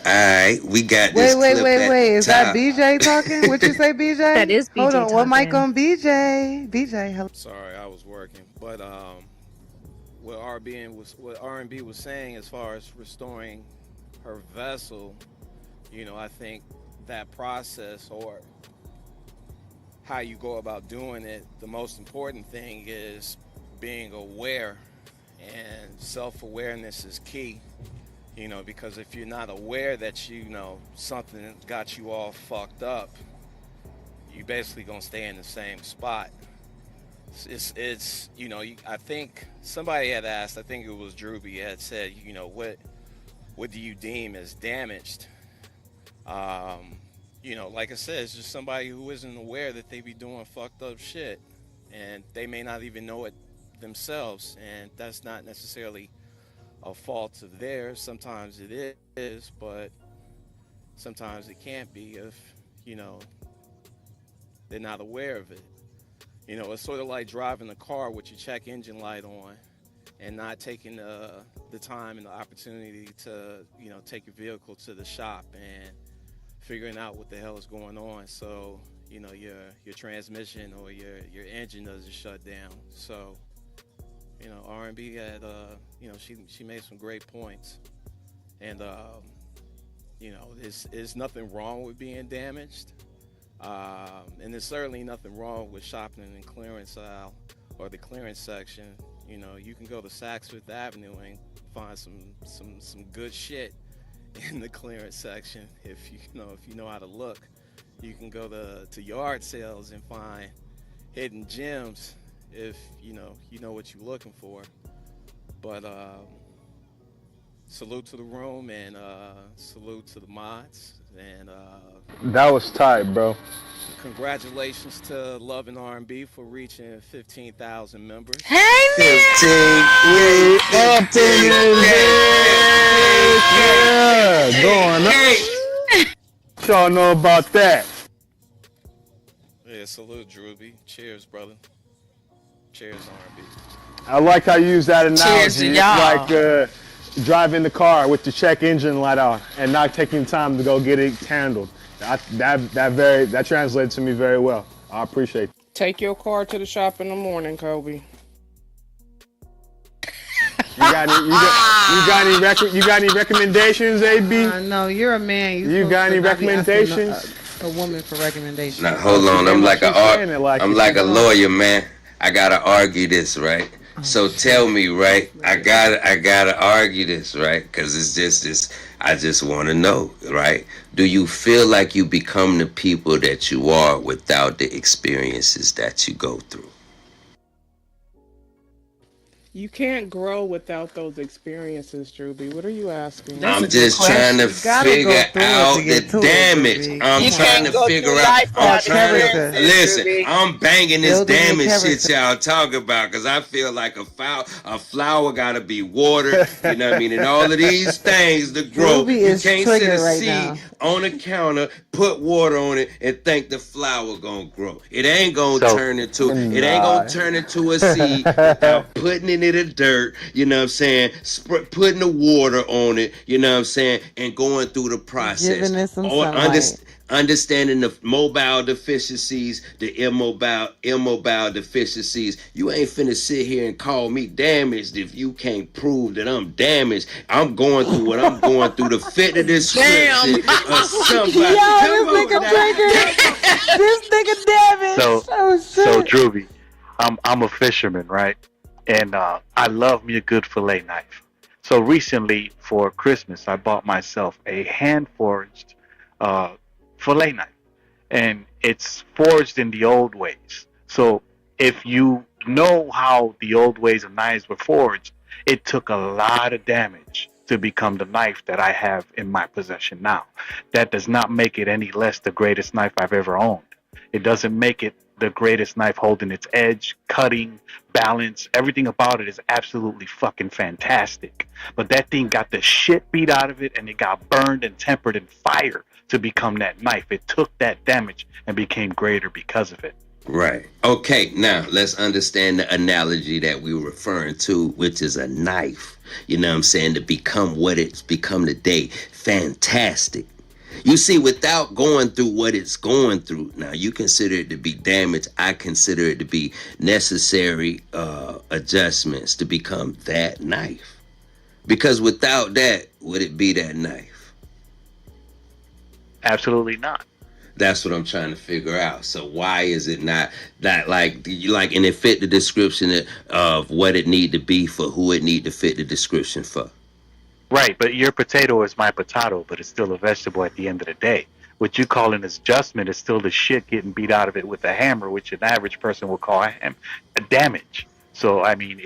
All right, we got this Wait. clip at the Is that top. BJ talking? What you say, BJ? That is BJ Hold on. What mic talking. on BJ? BJ, hello. Sorry, I was working. But what R&B was saying as far as restoring her vessel, you know, I think that process or how you go about doing it, the most important thing is being aware, and self-awareness is key. You know, because if you're not aware that you know something got you all fucked up, you basically gonna stay in the same spot. It's you know, I think somebody had asked, I think it was Drewby, had said, you know, what do you deem as damaged? You know, like I said, it's just somebody who isn't aware that they be doing fucked up shit, and they may not even know it themselves, and that's not necessarily a fault of theirs. Sometimes it is, but sometimes it can't be if you know they're not aware of it. It's sort of like driving a car with your check engine light on and not taking the time and the opportunity to take your vehicle to the shop and figuring out what the hell is going on. So your transmission or your engine doesn't shut down. So R&B had she made some great points, and there's nothing wrong with being damaged. And there's certainly nothing wrong with shopping in the clearance aisle or the clearance section. You can go to Saks Fifth Avenue and find some good shit in the clearance section if you know how to look. You can go to yard sales and find hidden gems if you know what you're looking for. But salute to the room, and salute to the mods, and That was tight, bro. congratulations to Love and R&B for reaching 15,000 members. Hey 15, We yeah, up in 15, this bitch, yeah, going up. What y'all know about that? Yeah, salute Drewby. Cheers, brother. Cheers, R&B. I like how you use that cheers to analogy. It's y'all. like driving the car with the check engine light on and not taking time to go get it handled. That translated to me very well. I appreciate it. Take your car to the shop in the morning, Kobe. You got any recommendations, AB? No, you're a man. You got any recommendations? A woman for recommendations. Now hold on, Damn, I'm I like keep saying it like I'm it's like a wrong. lawyer, man. I gotta argue this, right? So tell me, right? I gotta argue this, right? Because it's just this. I just want to know, right? Do you feel like you become the people that you are without the experiences that you go through? You can't grow without those experiences, Drewby. What are you asking? That's a I'm good just trying to question. You gotta go figure through it out to get the to it, damage. Ruby. I'm You Come trying can't to on. go figure through out. life I'm That without trying to character. listen. experiences, I'm banging this Building your damage shit character. y'all talk about because I feel like a flower gotta be watered. You know what I mean? And all of these things to grow. Ruby You is can't sit a triggered right seed now. on a counter, put water on it, and think the flower gonna grow. It ain't gonna So turn into. It ain't gonna Nah. turn into a seed without putting it in the dirt. You know what I'm saying? Putting the water on it. You know what I'm saying? And going through the process. Giving it some Or sunlight. understanding the mobile deficiencies, the immobile deficiencies. You ain't finna sit here and call me damaged if you can't prove that I'm damaged. I'm going through what I'm going through to fit the damn. description of somebody. Yo, Come this on nigga now. triggered. This nigga damaged. so Oh so shit. Drewby, I'm a fisherman, right? And I love me a good fillet knife. So recently for Christmas, I bought myself a hand forged uh, fillet knife, and it's forged in the old ways. So if you know how the old ways of knives were forged, it took a lot of damage to become the knife that I have in my possession now. That does not make it any less the greatest knife I've ever owned. It doesn't make it the greatest knife holding its edge, cutting, balance. Everything about it is absolutely fucking fantastic. But that thing got the shit beat out of it, and it got burned and tempered in fire to become that knife. It took that damage and became greater because of it. Right. Okay, now let's understand the analogy that we were referring to, which is a knife. You know what I'm saying? To become what it's become today. Fantastic. You see, without going through what it's going through, now you consider it to be damage. I consider it to be necessary adjustments to become that knife. Because without that, would it be that knife? Absolutely not. That's what I'm trying to figure out. So why is it not that like you like and it fit the description of what it need to be for who it need to fit the description for? Right, but your potato is my potato, but it's still a vegetable at the end of the day. What you call an adjustment is still the shit getting beat out of it with a hammer, which an average person will call a damage. So I mean,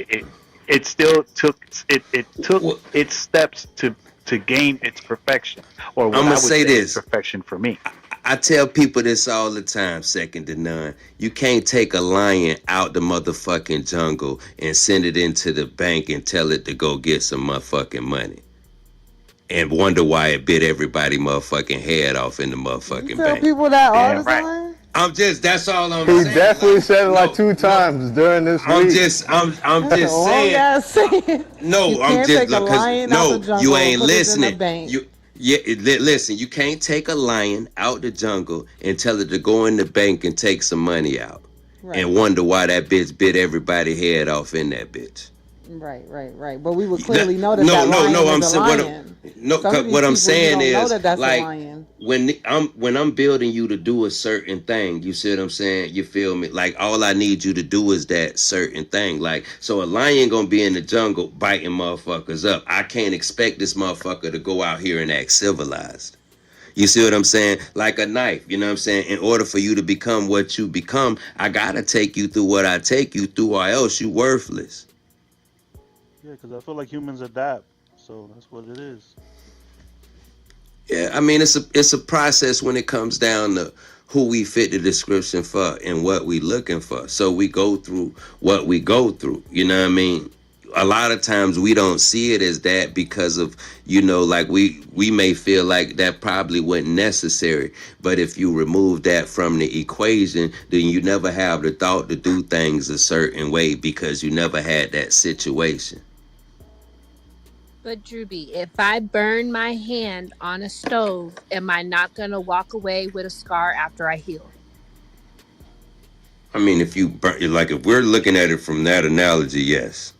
it still took it took Well, its steps to gain its perfection, or I'm what gonna I would say say is this. perfection for me. I tell people this all the time, second to none. You can't take a lion out the motherfucking jungle and send it into the bank and tell it to go get some motherfucking money. And wonder why it bit everybody motherfucking head off in the You motherfucking tell bank. people that all Damn the right. time? That's all I'm He saying. definitely Like, said it like no, 2 times during this week. I'm That's a just long saying. ass saying. You No, I'm can't just take a because lion out the no, you jungle and ain't put it in a listening. bank. Listen. You can't take a lion out the jungle and tell it to go in the bank and take some money out, and Right. wonder why that bitch bit everybody head off in that bitch. Right. But we would clearly know that No, that no, no. lion is I'm a saying what. lion. No, Some of 'cause these what I'm people, you saying don't know is that that's a like lion. when I'm building you to do a certain thing. You see what I'm saying? You feel me? Like all I need you to do is that certain thing. Like so, a lion gonna be in the jungle biting motherfuckers up. I can't expect this motherfucker to go out here and act civilized. You see what I'm saying? Like a knife, you know what I'm saying? In order for you to become what you become, I gotta take you through what I take you through, or else you worthless. Yeah, because I feel like humans adapt, so that's what it is. Yeah, I mean it's a process when it comes down to who we fit the description for and what we looking for. So we go through what we go through. You know what I mean? A lot of times we don't see it as that because of like we may feel like that probably wasn't necessary, but if you remove that from the equation, then you never have the thought to do things a certain way because you never had that situation. But Drewby, if I burn my hand on a stove, am I not gonna walk away with a scar after I heal? I mean, if we're looking at it from that analogy, yes.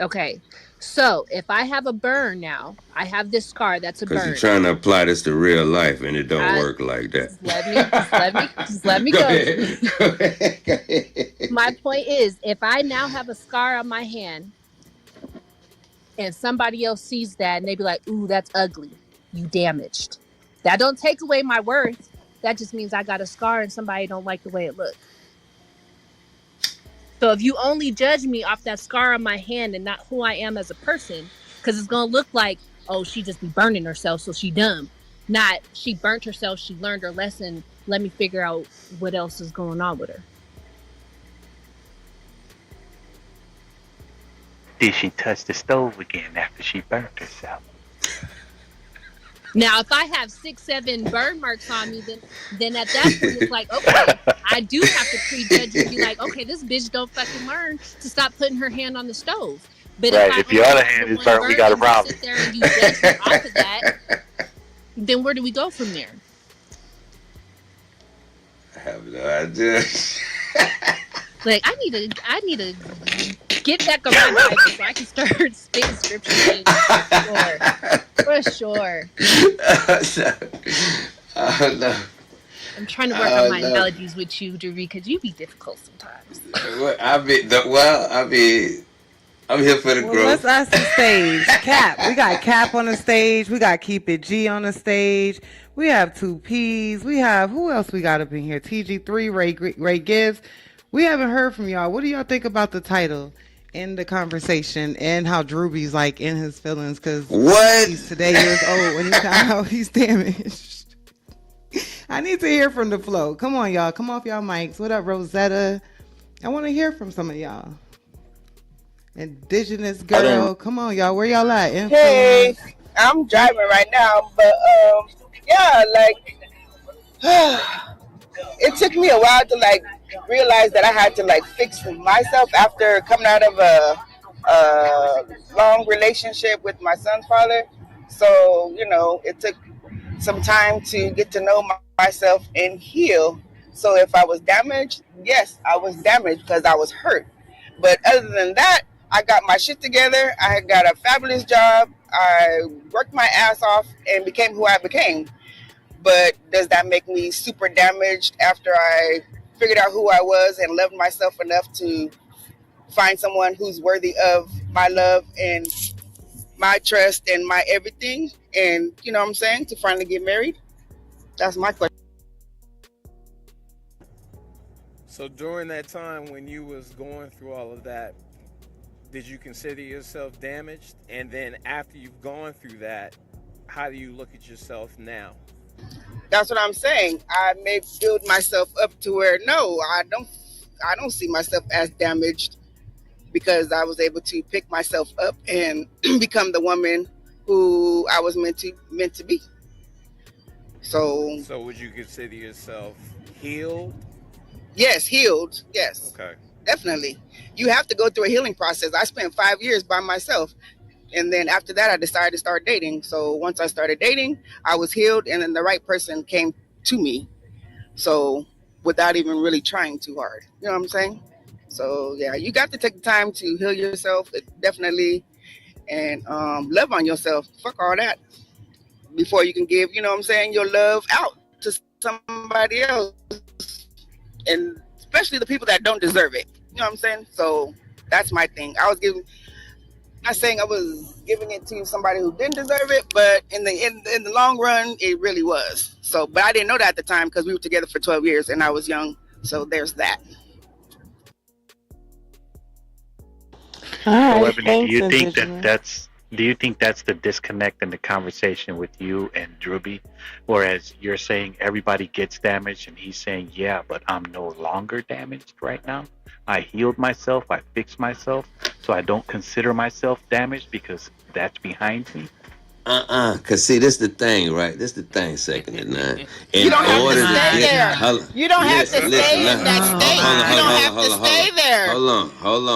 Okay. So if I have a burn now, I have this scar that's a Because you're burn. trying to apply this to real life and it don't I work like that. just let me Go go, ahead. Drewby. Go ahead. Go My ahead. point is, if I now have a scar on my hand and somebody else sees that and they be like, "Ooh, that's ugly. You damaged." That don't take away my worth. That just means I got a scar and somebody don't like the way it look. So if you only judge me off that scar on my hand and not who I am as a person, because it's gonna look like, oh, she just be burning herself, so she dumb. Not she burnt herself, she learned her lesson. Let me figure out what else is going on with her. Did she touch the stove again after she burnt herself? Now, if I have 6, 7 burn marks on me, then at that point it's like, okay, I do have to prejudge you and be like, okay, this bitch don't fucking learn to stop putting her hand on the stove. But if Right. I If your only other have the hand is one burnt, we burn got a and you problem. sit there and you judge me off of that, then where do we go from there? I have no idea. Like I need to get back on my Bible so I can start spitting scripture for sure. Oh no. I'm trying to work on Oh my no. analogies with you, Drew, because you be difficult sometimes. I'm here for the Well, let's growth. ask the stage. Cap. We got Cap on the stage. We got Keep It G on the stage. We have 2Ps. We have who else we got up in here? TG3, Ray Gibbs. We haven't heard from y'all. What do y'all think about the title in the conversation and how Drewby's like in his feelings because What? he's today years old when he found out he's damaged. I need to hear from the flow. Come on, y'all. Come off y'all mics. What up, Rosetta? I want to hear from some of y'all. Indigenous I don't. girl. Come on, y'all. Where y'all at? Hey, Influence. I'm driving right now, but yeah, like it took me a while to like realize that I had to like fix myself after coming out of a long relationship with my son's father. So it took some time to get to know myself and heal. So if I was damaged, yes, I was damaged because I was hurt. But other than that, I got my shit together. I got a fabulous job. I worked my ass off and became who I became. But does that make me super damaged after I figured out who I was and loved myself enough to find someone who's worthy of my love and my trust and my everything? And you know what I'm saying? To finally get married? That's my question. So during that time when you was going through all of that, did you consider yourself damaged? And then after you've gone through that, how do you look at yourself now? That's what I'm saying. I may build myself up to where no, I don't see myself as damaged because I was able to pick myself up and become the woman who I was meant to be. So So would you consider yourself healed? yes, healed. Yes, Okay. definitely. You have to go through a healing process. I spent 5 years by myself. And then after that, I decided to start dating. So once I started dating, I was healed, and then the right person came to me. So without even really trying too hard, you know what I'm saying? So yeah, you got to take the time to heal yourself, definitely, and love on yourself. Fuck all that before you can give, you know what I'm saying, your love out to somebody else, and especially the people that don't deserve it. You know what I'm saying? So that's my thing. I was giving not saying I was giving it to somebody who didn't deserve it, but in the long run, it really was. So, but I didn't know that at the time because we were together for 12 years and I was young. So there's that. All So, right, Ebony, thanks, Indigenous. do you think that's the disconnect in the conversation with you and Drewby? Whereas you're saying everybody gets damaged, and he's saying, yeah, but I'm no longer damaged right now. I healed myself, I fixed myself, so I don't consider myself damaged because that's behind me. Cause see, this the thing, right? This the thing, second to none. You In don't have Oh to order to stay get, my there. God. You don't have to listen, stay nah, in that Oh state. hold on, You hold my on, don't hold God. on, have to hold on, hold stay on, there.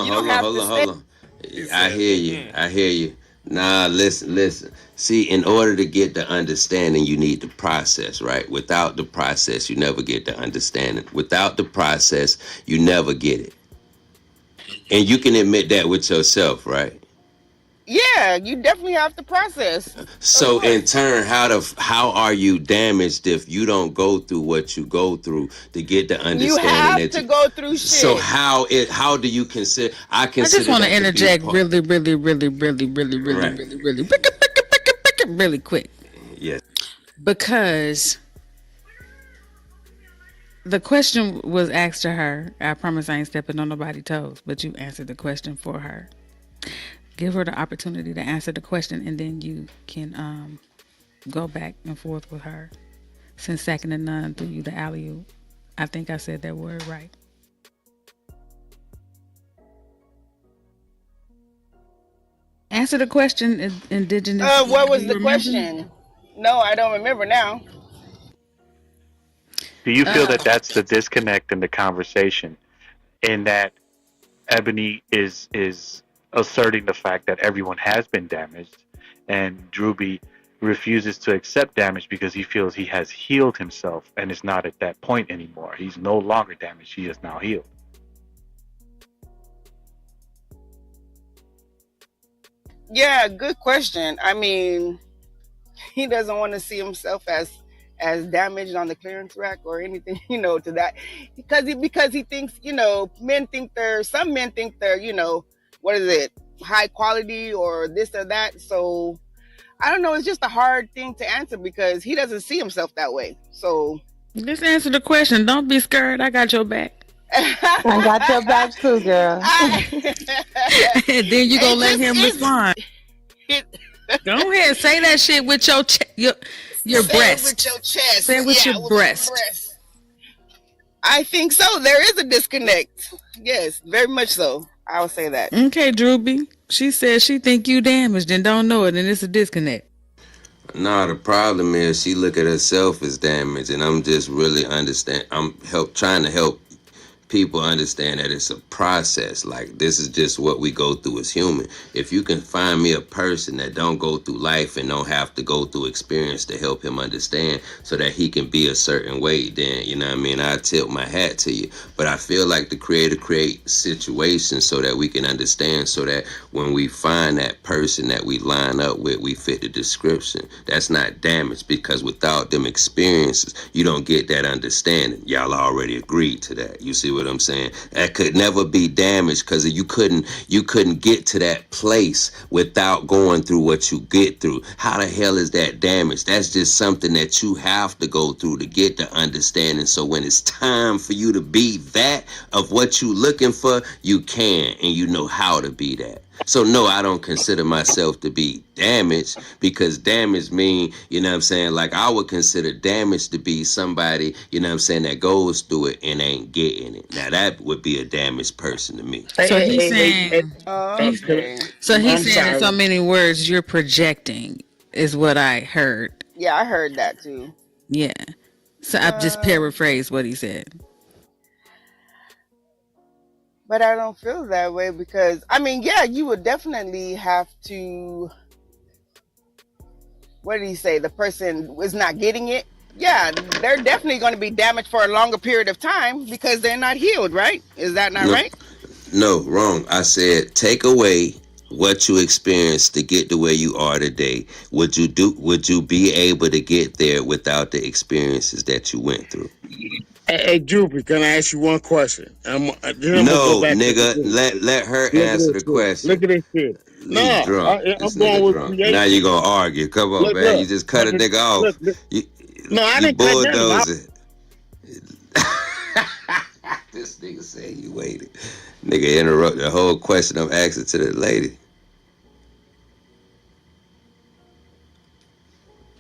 You don't have to stay. hold on. He I said, hear you, I hear you. Nah, listen. See, in order to get the understanding, you need the process, right? Without the process, you never get the understanding. Without the process, you never get it. And you can admit that with yourself, right? Yeah, you definitely have to process. Of So in course. turn, how are you damaged if you don't go through what you go through to get the You understanding have that to you? go through So shit. how do you consider? I I just consider want to that to be a interject part. Right. really quick Yes. because the question was asked to her. I promise I ain't stepping on nobody's toes, but you answered the question for her. Give her the opportunity to answer the question, and then you can go back and forth with her. Since second to none threw you the alley oop, I think I said that word right. Answer the question, Indigenous. What Do was you the remember? question? No, I don't remember now. Do you feel Uh, that that's the disconnect in the conversation, in that Ebony is asserting the fact that everyone has been damaged, and Drewby refuses to accept damage because he feels he has healed himself and is not at that point anymore. He's no longer damaged. He is now healed. Yeah, good question. I mean, he doesn't want to see himself as damaged on the clearance rack or anything, to that, because he thinks, some men think they're, what is it, high quality or this or that. So I don't know. It's just a hard thing to answer because he doesn't see himself that way. So just answer the question. Don't be scared. I got your back. I got your back too, girl. I, And then you gonna it let just him is respond. it. Go ahead, say that shit with your Say it with breast. your Say it chest. with Yeah, your with my breast. breast. I think so. There is a disconnect. Yes, very much so. I would say that. Okay, Drewby. She says she think you damaged and don't know it, and it's a disconnect. No, the problem is she look at herself as damaged, and I'm just really understand. I'm trying to help people understand that it's a process. Like, this is just what we go through as human. If you can find me a person that don't go through life and don't have to go through experience to help him understand so that he can be a certain way, then you know what I mean, I tilt my hat to you. But I feel like the creator create situations so that we can understand, so that when we find that person that we line up with, we fit the description. That's not damage, because without them experiences, you don't get that understanding. Y'all already agreed to that. You see what I'm saying? That could never be damaged, because you couldn't get to that place without going through what you get through. How the hell is that damage? That's just something that you have to go through to get the understanding. So when it's time for you to be that of what you looking for, you can, and you know how to be that. So no, I don't consider myself to be damaged because damage mean, you know what I'm saying? Like I would consider damage to be somebody, you know what I'm saying, that goes through it and ain't getting it. Now that would be a damaged person to me. So he's Hey, saying he's Okay. so he's I'm saying in sorry. so many words you're projecting is what I heard. Yeah, I heard that too. Yeah. So I've just Uh, paraphrased what he said. but I don't feel that way because I mean, yeah, you would definitely have to. What did he say? The person is not getting it. Yeah, they're definitely going to be damaged for a longer period of time because they're not healed, right? Is that not No, right? no, wrong. I said take away what you experienced to get to where you are today. Would you be able to get there without the experiences that you went through? Hey, Jupiter, can I ask you one question? Then I'm gonna go No, back to the nigga, beginning. let her Look at answer this the shit. Look question. at this shit. He's No, drunk. This I'm going nigga with drunk. Now you creation. gonna argue. Come on, Look, man. You look, just cut a nigga off. look. You No, I you didn't cut nothing. bulldozing. This nigga said you waited. Nigga interrupt the whole question I'm asking to the lady.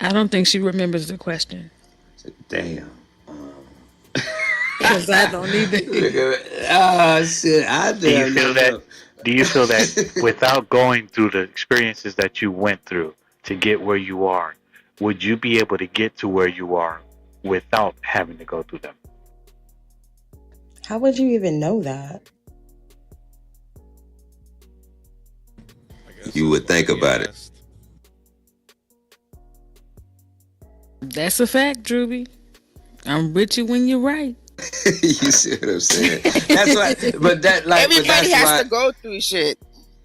I don't think she remembers the question. Damn. Because I don't either. Ah shit, I Do you damn feel near that? know. Do you feel that without going through the experiences that you went through to get where you are, would you be able to get to where you are without having to go through them? How would you even know that? I guess You that's would why think he about it. asked. That's a fact, Drewby. I'm with you when you're right. You see what I'm saying? That's why but Everybody that's has why to go through shit.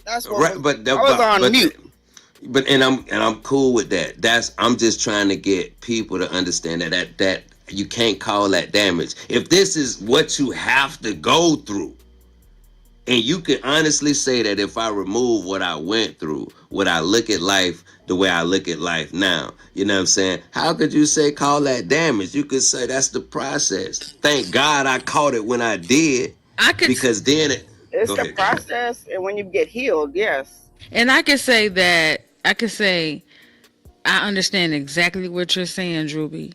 That's what right was. but I was on but mute. but and I'm cool with that. That's I'm just trying to get people to understand that you can't call that damage. If this is what you have to go through, and you can honestly say that if I remove what I went through, would I look at life the way I look at life now? You know what I'm saying? How could you say call that damage? You could say that's the process. Thank God I caught it when I did, I could, because then it. It's Go the ahead, go ahead. process, and when you get healed, yes. and I could say that, I could say, I understand exactly what you're saying, Drewby.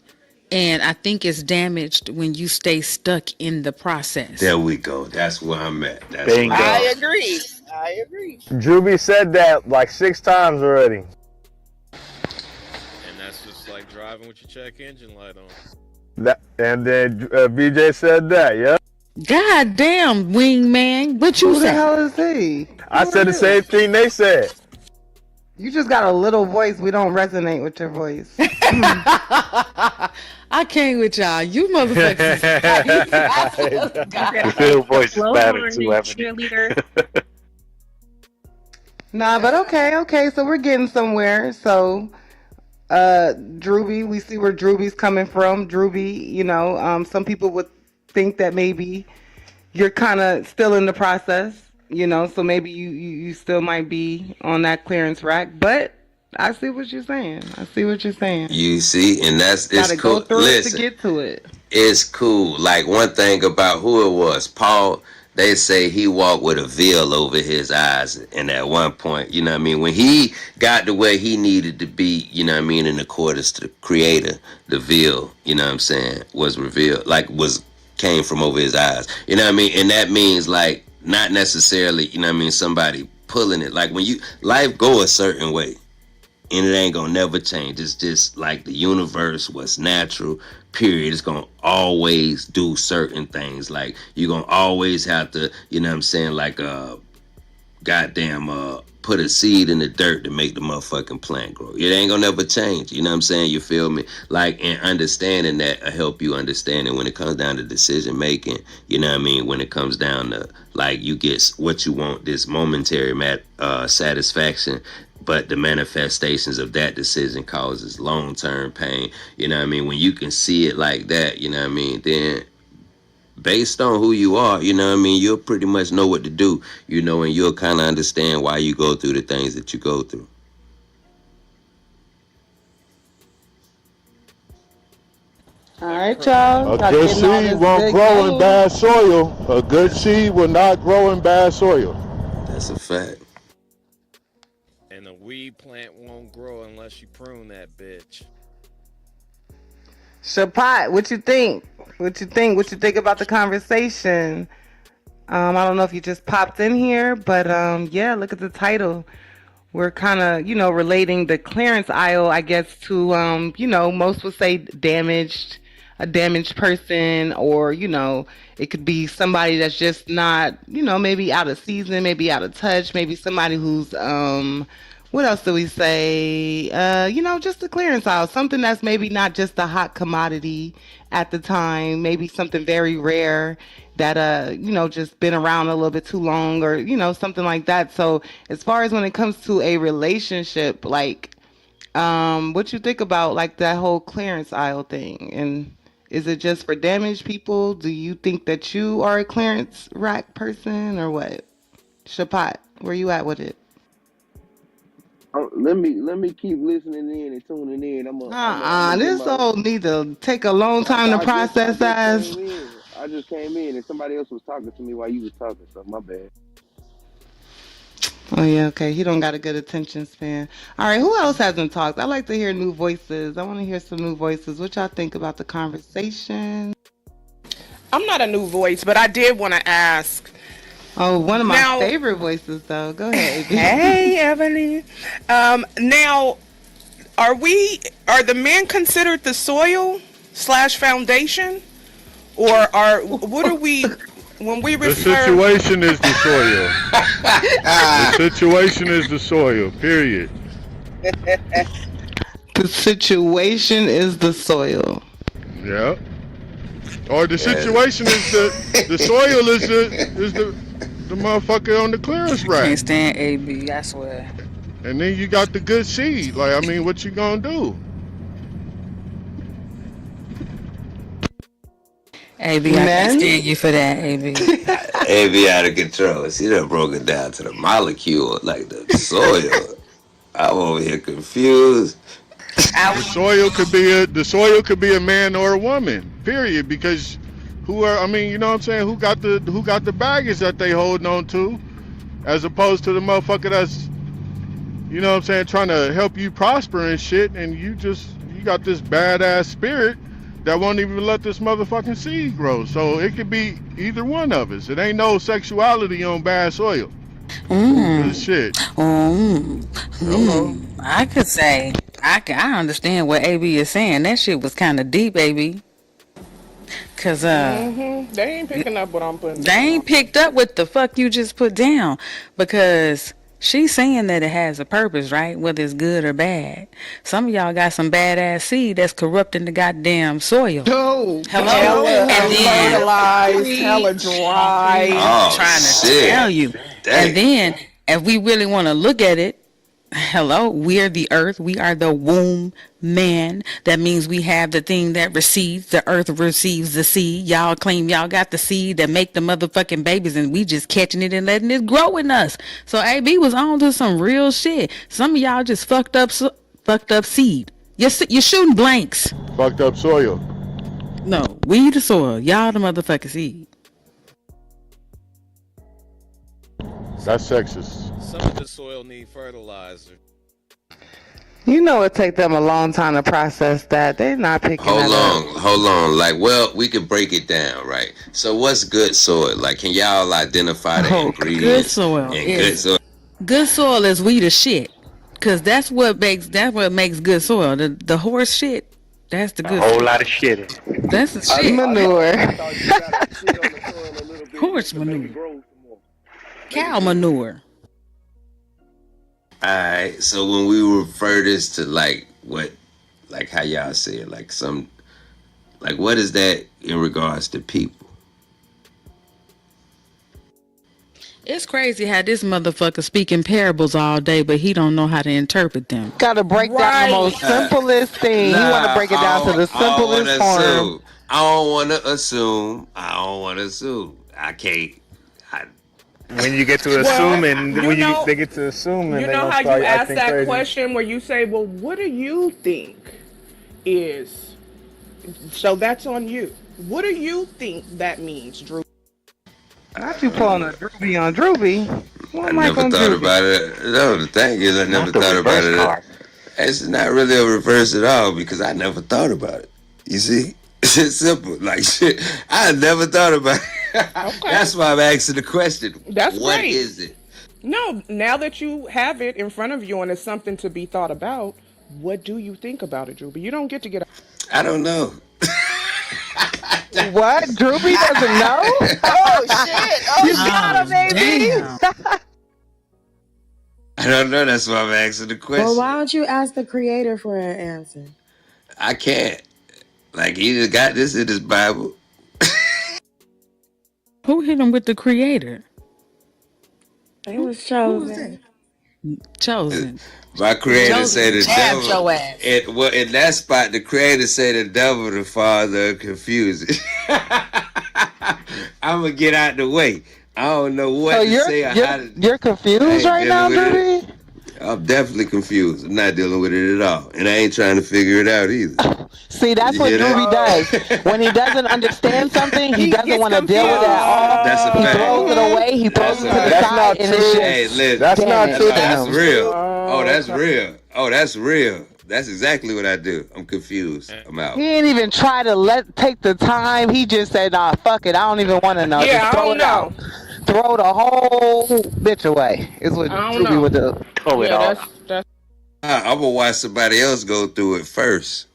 And I think it's damaged when you stay stuck in the process. There we go. That's where I'm at. That's where I'm Bingo. I at. agree. I agree. Juby said that like 6 times already. And that's just like driving with your check engine light on. That, and then BJ said that. Yeah, God damn, wingman. What you Who the say? hell is he? I Who are said the you? same thing they said. You just got a little voice. We don't resonate with your voice. I can't with y'all. You motherfuckers. You God. feel voices Slow matter too, morning, haven't cheerleader. you? Nah, but okay. So we're getting somewhere. So, Drewby, we see where Drewby's coming from. Drewby, some people would think that maybe you're kind of still in the process, so maybe you still might be on that clearance rack. But I see what you're saying. I see what you're saying. You see, and Got it's to go cool. through it to Listen, get to it. it's cool. Like one thing about who it was, Paul. They say he walked with a veil over his eyes, and at one point, you know what I mean, when he got to where he needed to be, you know what I mean, in accordance to the Creator, the veil, you know what I'm saying, was revealed, like was came from over his eyes, you know what I mean, and that means like not necessarily, you know what I mean, somebody pulling it. Like when you life go a certain way, and it ain't gonna never change. It's just like the universe, what's natural, period. It's gonna always do certain things. Like you're gonna always have to, you know what I'm saying, like goddamn put a seed in the dirt to make the motherfucking plant grow. It ain't gonna never change. You know what I'm saying? You feel me? Like, and understanding that help you understand it when it comes down to decision making. You know what I mean? When it comes down to like you get what you want, this momentary satisfaction, but the manifestations of that decision causes long-term pain. You know what I mean? When you can see it like that, you know what I mean, then based on who you are, you know what I mean, you'll pretty much know what to do, and you'll kind of understand why you go through the things that you go through. All right, y'all. A Y'all good getting all seed this won't good grow in game. bad soil. A good That's seed will not grow in bad soil. that's a fact. weed plant won't grow unless you prune that bitch. Shapat, what you think? What you think? What you think about the conversation? I don't know if you just popped in here, but yeah, look at the title. We're kind of, relating the clearance aisle, I guess, to, most would say a damaged person, or, it could be somebody that's just not, maybe out of season, maybe out of touch, maybe somebody who's, what else do we say? Just a clearance aisle, something that's maybe not just a hot commodity at the time, maybe something very rare that just been around a little bit too long, or something like that. So as far as when it comes to a relationship, like what you think about like that whole clearance aisle thing, and is it just for damaged people? Do you think that you are a clearance rack person, or what? Shapat, where you at with it? Let me keep listening in and tuning in. I'm gonna get This my. all need to take a long I, time to I just I process just as. came in. I just came in and somebody else was talking to me while you was talking. So my bad. Oh yeah, okay. He don't got a good attention span. All right, who else hasn't talked? I like to hear new voices. I want to hear some new voices. What y'all think about the conversation? I'm not a new voice, but I did want to ask. Oh, one of my Now, favorite voices though. Go ahead, hey, AB. Evelyn. Now, are the men considered the soil slash foundation, or what are we when we The refer? situation is the soil. The situation is the soil. Period. The situation is the soil. Yeah. Or the Yeah. situation is the soil is the motherfucker on the clearance rack. Can't stand AB, I swear. And then you got the good seed. Like, I mean, what you gonna do? AB, I can't Men? stand you for that, AB. AB out of control. She done broke it down to the molecule, like the soil. I'm over here confused. The soil could be a man or a woman. Period. Because I mean, you know what I'm saying? Who got the baggage that they holding on to, as opposed to the motherfucker that's, you know what I'm saying, trying to help you prosper and shit, and you got this badass spirit that won't even let this motherfucking seed grow. So it could be either one of us. It ain't no sexuality on bad soil. Mm. Cause shit. Mm. Hello. I could say I understand what AB is saying. That shit was kind of deep, AB. Cause They ain't picking up what I'm putting they down. ain't picked up what the fuck you just put down, because she's saying that it has a purpose, right? Whether it's good or bad. Some of y'all got some badass seed that's corrupting the goddamn soil. No. Hello? Hella And then unfertilized, hella dry. Oh trying to tell shit! you. And Dang. then if we really want to look at it, hello, we're the earth. We are the womb man. That means we have the thing that receives. The earth receives the seed. Y'all claim y'all got the seed that make the motherfucking babies, and we just catching it and letting it grow in us. So AB was on to some real shit. Some of y'all just fucked up seed. You're shooting blanks. Fucked up soil. No, we the soil. Y'all the motherfucking seed. That's sexist. Some of the soil need fertilizer. It take them a long time to process that. They're not picking that up. Hold on. Like, well, we could break it down, right? So, what's good soil? Like, can y'all identify the Oh, Good ingredients soil in good is soil? good soil is we the shit. Cause that's what makes good soil. The horse shit, that's the A good whole soil. lot of shit in it. That's the I, shit. I thought Manure. I thought you gotta shit on the soil a little bit just Horse to make it manure, grow some more. Make it cow grow. manure. All right. So, when we refer this to like what, like how y'all say it, like what is that in regards to people? It's crazy how this motherfucker speaking parables all day, but he don't know how to interpret them. Gotta break down the Right. most simplest thing. He want to Nah, break it down to the I don't want simplest to form. assume. I don't want to assume. I don't want to assume. I can't. I, When you get to Well, assuming, you know, they get to assuming, you they know gonna how you start ask acting that crazy. question where you say, "Well, what do you think is?" So that's on you. What do you think that means, Drew? Not you pulling a droopy on droopy. What I am I never gonna thought do? about it. No, the thing is, I never Not the thought about reverse it. card. It's not really a reverse at all because I never thought about it. You see? It's simple. Like shit. I never thought about it. Okay, That's why I'm asking the question. that's What great. is it? No, now that you have it in front of you and it's something to be thought about, what do you think about it, Juby? You don't get to get. I don't know. What? Droopy doesn't know? Oh shit! Oh You shit! got Oh, him, baby. damn. I don't know. That's why I'm asking the Well, question. why don't you ask the creator for an answer? I can't. Like he just got this in his Bible. Who hit him with the creator? It Who, was who was that? chosen. Chosen. My creator Chosen say the jabbed devil. your ass. In that spot, the creator say the devil, the father of confusion. I'm gonna get out the way. I don't know what So to you're say or you're how to. you're I confused ain't right dealing now, with it. Droopy? I'm definitely confused. I'm not dealing with it at all, and I ain't trying to figure it out either. See, that's You what hear Droopy does. that? When he doesn't understand something, he He doesn't gets want to deal with it at confused. all. That's a He fact. throws it away. He throws That's it a to the That's fact. side, not and it's true. Hey, just listen. That's not damage true No, to to that's him. him. real. Oh, that's Okay. real. Oh, that's real. That's exactly what I do. I'm confused. I'm out. He ain't even try to take the time. He just said, "Nah, fuck it. I don't even want to know. Yeah, Just I throw don't it out. know. Throw the whole bitch away." Is what I don't Droopy know. would do. Throw it Yeah, all that's out. that's. I'm gonna watch somebody else go through it first,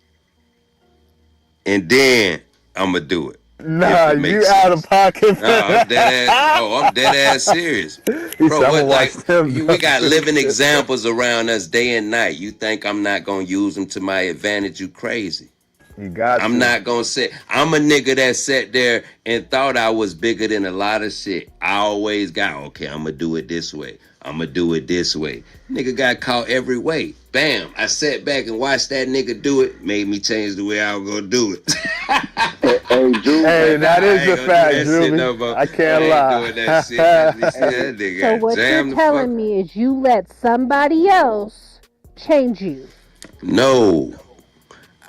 and then I'm gonna do it if Nah, it you makes out of sense. pocket. No, I'm dead ass. Oh, I'm dead ass serious, He bro. said, I'm gonna What watch like them we go got through living it. examples around us day and night. You think I'm not gonna use them to my advantage? You crazy? You got I'm to. not gonna say I'm a nigga that sat there and thought I was bigger than a lot of shit. I always got okay, I'm gonna do it this way. I'm gonna do it this way. Nigga got caught every way. Bam. I sat back and watched that nigga do it. Made me change the way I was gonna do it. Hey, Drew. Hey, Like, nah, that I is ain't a gonna do fact, that shit Juby. no more. I I can't ain't lie. doing that shit. You see Hey, that So nigga got what you're jammed the fuck. telling me is you let somebody else change you. No.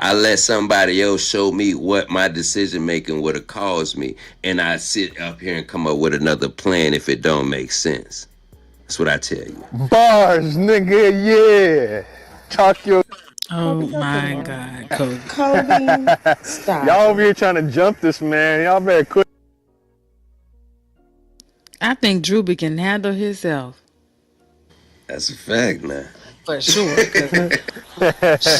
I let somebody else show me what my decision making would have caused me, and I sit up here and come up with another plan if it don't make sense. That's what I tell you. Bars, nigga, yeah. Talk your. Oh Kobe, go get my him. God, Kobe. Kobe, stop Y'all over it. here trying to jump this man. Y'all better quit. I think Drewby can handle himself That's a fact, man. for sure. Cause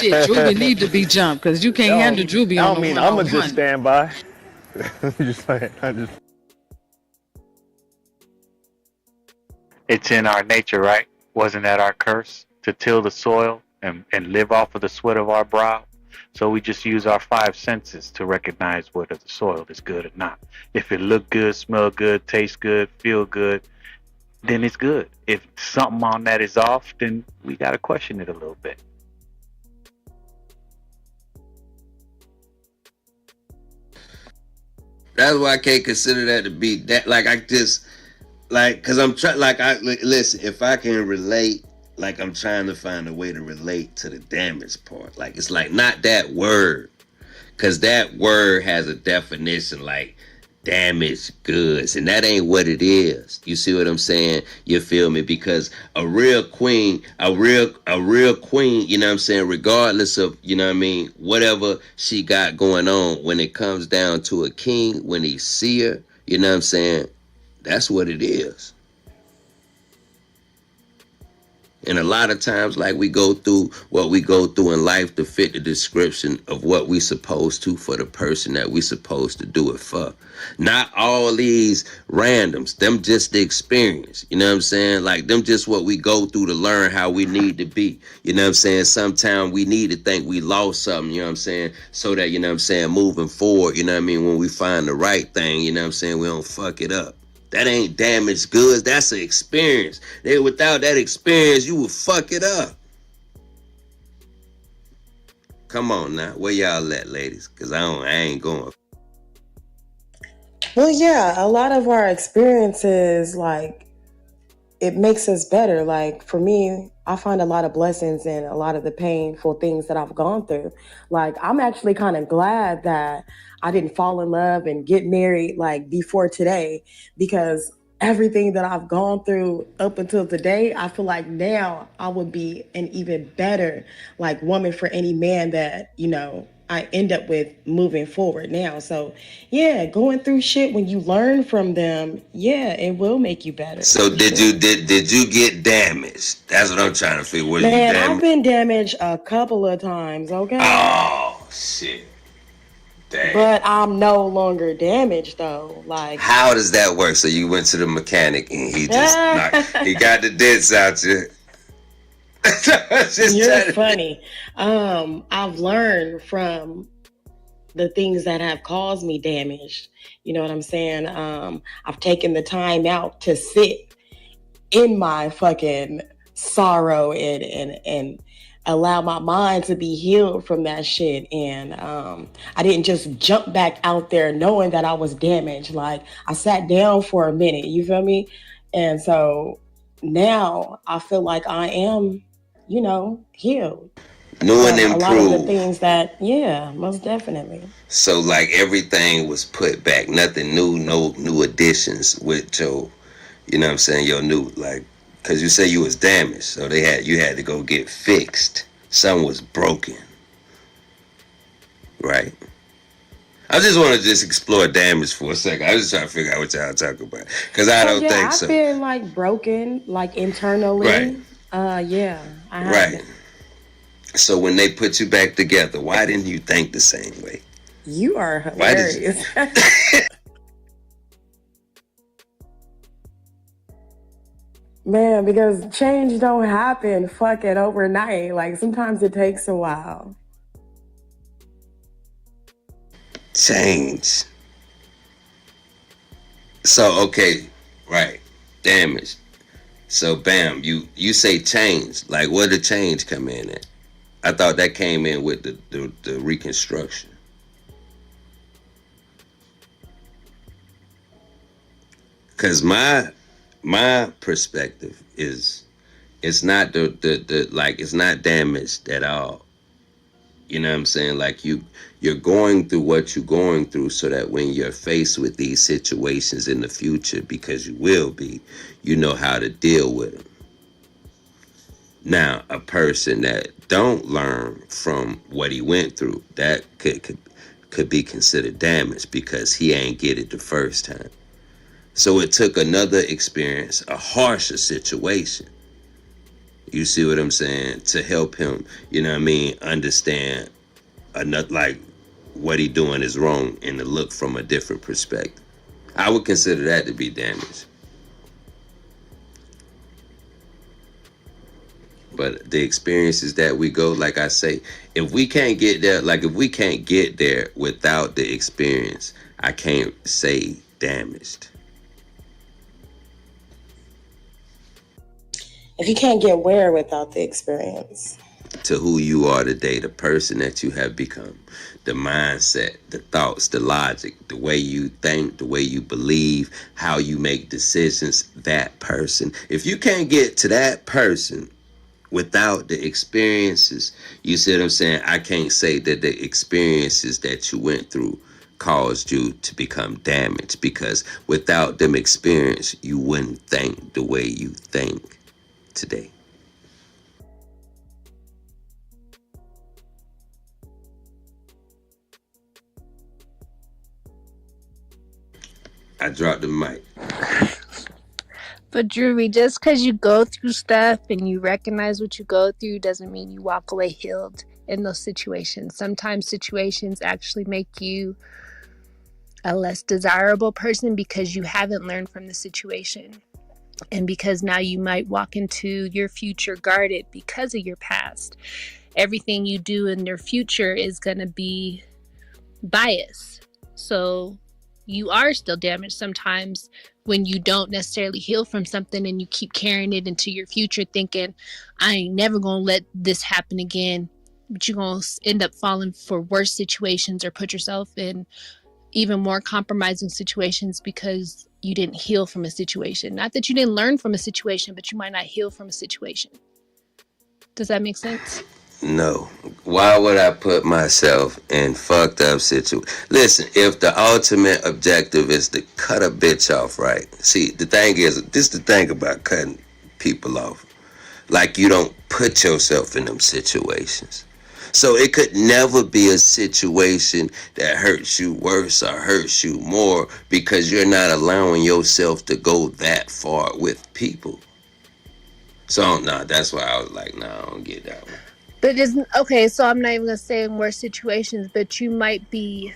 shit, Drewby need to be jumped because you can't handle Yo, Drewby I on don't the mean one I'ma on just one. stand by. Just like, I just It's in our nature, right? Wasn't that our curse to till the soil and live off of the sweat of our brow? So we just use our five senses to recognize whether the soil is good or not. If it look good, smell good, taste good, feel good, then it's good. If something on that is off, then we got to question it a little bit. That's why I can't consider that to be that. Like I just like, cause I'm trying. Like listen. If I can relate, like I'm trying to find a way to relate to the damage part. Like it's like not that word, cause that word has a definition like damaged goods, and that ain't what it is. You see what I'm saying? You feel me? Because a real queen, you know what I'm saying, regardless of, you know what I mean, whatever she got going on, when it comes down to a king, when he see her, you know what I'm saying, that's what it is. And a lot of times, like we go through what we go through in life to fit the description of what we supposed to for the person that we supposed to do it for. Not all these randoms, them just the experience. You know what I'm saying? Like them just what we go through to learn how we need to be. You know what I'm saying? Sometimes we need to think we lost something, you know what I'm saying? So that, you know what I'm saying, moving forward, you know what I mean, when we find the right thing, you know what I'm saying, we don't fuck it up. That ain't damaged goods. That's an experience. Without that experience, you would fuck it up. Come on now, where y'all at, ladies? Cause I ain't going. Well, yeah, a lot of our experiences, like, it makes us better. Like, for me, I find a lot of blessings in a lot of the painful things that I've gone through. Like, I'm actually kind of glad that I didn't fall in love and get married like before today, because everything that I've gone through up until today, I feel like now I would be an even better like woman for any man that, I end up with moving forward now. So yeah, going through shit, when you learn from them, yeah, it will make you better So for did sure. you get damaged? That's what I'm trying to figure. Was you Man, I've damaged? been damaged a couple of times, okay? Oh shit! Damn. But I'm no longer damaged though. Like, How does that work? So you went to the mechanic and he just he got the dents out you. Just you're trying to. funny. I've learned from the things that have caused me damage. You know what I'm saying? I've taken the time out to sit in my fucking sorrow and allow my mind to be healed from that shit. And I didn't just jump back out there knowing that I was damaged. Like, I sat down for a minute, you feel me? And so now I feel like I am, healed New and from a lot of the improved. things that, yeah, most definitely. So like everything was put back, nothing new, no new additions with your, you know what I'm saying, your new like, cause you say you was damaged, so you had to go get fixed. Something was broken, right? I just want to just explore damage for a second. I was just trying to figure out what y'all talking about, cause I So don't yeah, think I've so. been like broken, like Right, internally. Yeah, I have right. been. So when they put you back together, why didn't you think the same way? You are Why did you? hilarious. Man, because change don't happen fucking overnight. Like, sometimes it takes a while. Change. So okay, right. Damage. So bam, you say change. Like where did change come in at? I thought that came in with the reconstruction. Cause my perspective is it's not the like it's not damaged at all. You know what I'm saying? Like you're going through what you're going through so that when you're faced with these situations in the future, because you will be, you know how to deal with them. Now, a person that don't learn from what he went through, that could be considered damage because he ain't get it the first time. So it took another experience, a harsher situation. You see what I'm saying? To help him, you know what I mean, understand another like what he doing is wrong and to look from a different perspective. I would consider that to be damage. But the experiences that we go, like I say, if we can't get there, like if we can't get there without the experience, I can't say damaged. If you can't get where without the experience. To who you are today, the person that you have become, the mindset, the thoughts, the logic, the way you think, the way you believe, how you make decisions, that person. If you can't get to that person without the experiences, you see what I'm saying? I can't say that the experiences that you went through caused you to become damaged, because without them experience, you wouldn't think the way you think today. I dropped the mic. But Drury, just because you go through stuff and you recognize what you go through doesn't mean you walk away healed in those situations. Sometimes situations actually make you a less desirable person because you haven't learned from the situation. And because now you might walk into your future guarded because of your past. Everything you do in your future is going to be biased. So you are still damaged sometimes when you don't necessarily heal from something and you keep carrying it into your future thinking, I ain't never going to let this happen again. But you're going to end up falling for worse situations or put yourself in even more compromising situations because you didn't heal from a situation. Not that you didn't learn from a situation, but you might not heal from a situation. Does that make sense? No. Why would I put myself in fucked up situation? Listen, if the ultimate objective is to cut a bitch off, right? See, the thing is, this is the thing about cutting people off. Like, you don't put yourself in them situations. So it could never be a situation that hurts you worse or hurts you more because you're not allowing yourself to go that far with people. So, nah, that's why I was like, nah, I don't get that one. But it isn't okay. So I'm not even gonna say in worse situations, but you might be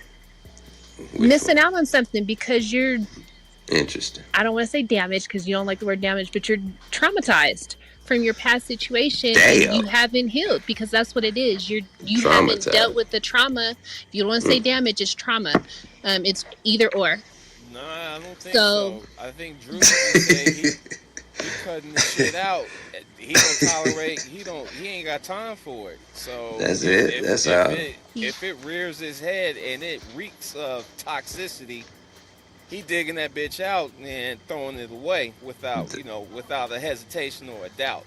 Which one? missing out on something because you're. Interesting. I don't want to say damaged because you don't like the word damaged, but you're traumatized from your past situation and Damn. you haven't healed because that's what it is. You haven't dealt Traumatized. with the trauma. If you don't want to say damage, it's trauma. It's either or. Nah, I don't think So so. I think Drew just said he cutting the shit out. He don't tolerate. He ain't got time for it. So That's it. That's all. if it rears its head and it reeks of toxicity, he digging that bitch out and throwing it away without a hesitation or a doubt.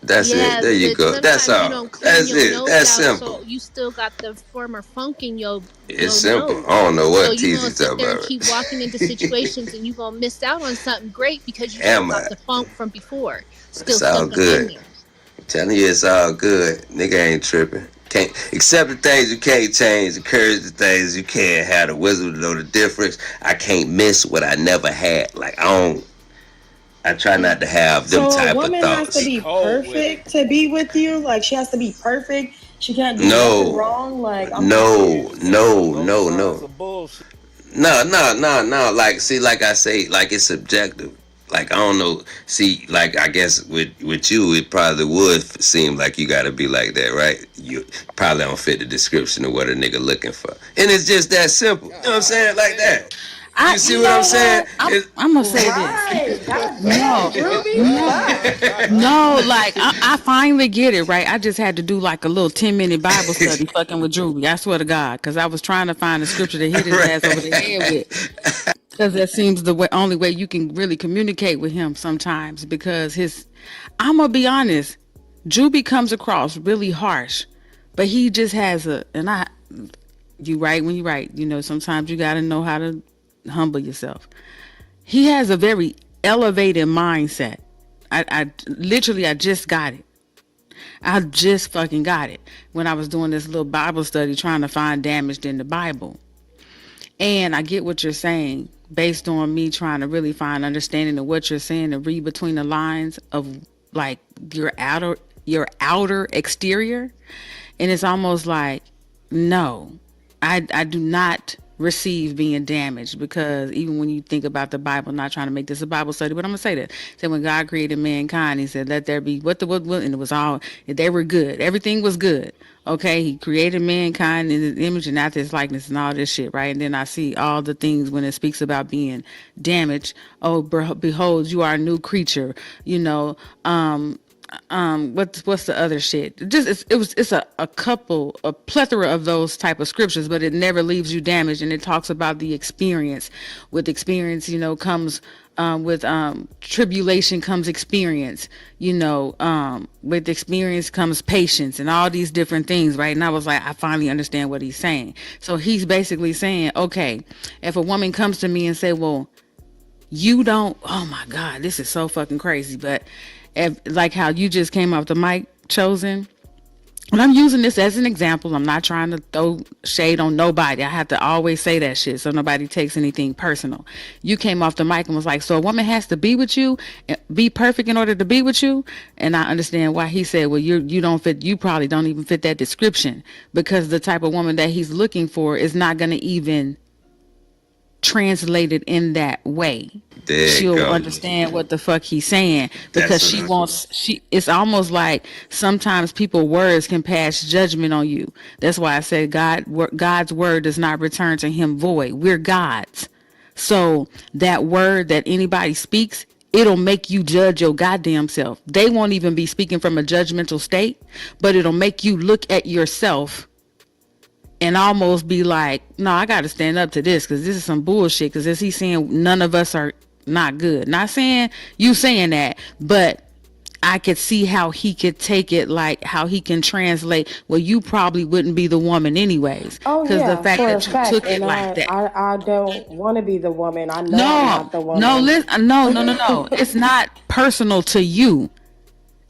That's it. yeah, There you but go. That's sometimes you all. don't clean That's your it. nose That's out, simple. so you still got the former funk in It's your simple. nose. I don't know So what you gonna TZ sit talking there and about. keep walking into situations, and you gonna miss out on something great because you still Am got I? the funk from before still It's all stuck up in good. there. I'm telling you, it's all good. Nigga ain't tripping. Can't accept the things you can't change, encourage the things you can't have, the wisdom to know the difference. I can't miss what I never had. Like, I try not to have them So a type of woman has to He thoughts. be cold with it. perfect to be with you? Like she has to be perfect. She can't do nothing No, wrong. Like I'm no, confused. no, Those no, signs no. of bullshit. No, no, no, no. Like, see, like I say, like it's subjective. Like I don't know. See, like I guess with you, it probably would seem like you got to be like that, right? You probably don't fit the description of what a nigga looking for, and it's just that simple. You know what I'm God saying? Like damn. that. You I, see You what I'm know saying? what? I'm gonna say this. Right. God damn, No, Ruby. no, Fuck. no. Like I finally get it. Right. I just had to do like a little 10-minute Bible study, fucking with Drew. I swear to God, because I was trying to find a scripture to hit his ass over the head with. Because that seems the only way you can really communicate with him sometimes. Because I'm gonna be honest, Juby comes across really harsh, but he just has you right when you right. You know, sometimes you gotta know how to humble yourself. He has a very elevated mindset. I literally, I just got it. I just fucking got it when I was doing this little Bible study trying to find damage in the Bible. And I get what you're saying based on me trying to really find understanding of what you're saying and read between the lines of like your outer exterior. And it's almost like, no, I do not receive being damaged, because even when you think about the Bible, not trying to make this a Bible study, but I'm gonna say that. So when God created mankind, he said, let there be what, and it was all, they were good. Everything was good. Okay, he created mankind in his image and after his likeness and all this shit, right? And then I see all the things when it speaks about being damaged. Oh, behold, you are a new creature. You know, what's the other shit? It's a plethora of those type of scriptures, but it never leaves you damaged. And it talks about the experience. With experience, comes with tribulation comes experience. With experience comes patience and all these different things, right? And I was like, I finally understand what he's saying. So he's basically saying, okay, if a woman comes to me and say, well, you don't, oh my God, this is so fucking crazy. But if, like how you just came off the mic, Chosen, and I'm using this as an example. I'm not trying to throw shade on nobody. I have to always say that shit so nobody takes anything personal. You came off the mic and was like, so a woman has to be with you, be perfect in order to be with you. And I understand why he said, well, you don't fit, you probably don't even fit that description, because the type of woman that he's looking for is not going to even translate it in that way. There you She'll go. understand what the fuck he's saying, That's because what it's almost like sometimes people words can pass judgment on you. That's why I said God's word does not return to him void. We're God's. So that word that anybody speaks, it'll make you judge your goddamn self. They won't even be speaking from a judgmental state, but it'll make you look at yourself and almost be like, no, I got to stand up to this, because this is some bullshit. Because as he's saying, none of us are not good. Not saying you saying that, but I could see how he could take it, like how he can translate, well, you probably wouldn't be the woman anyways, Oh because the yeah, fact for a that you fact. took And it like that. I don't want to be the woman. I know I'm No, not the no, woman. listen, no. It's not personal to you,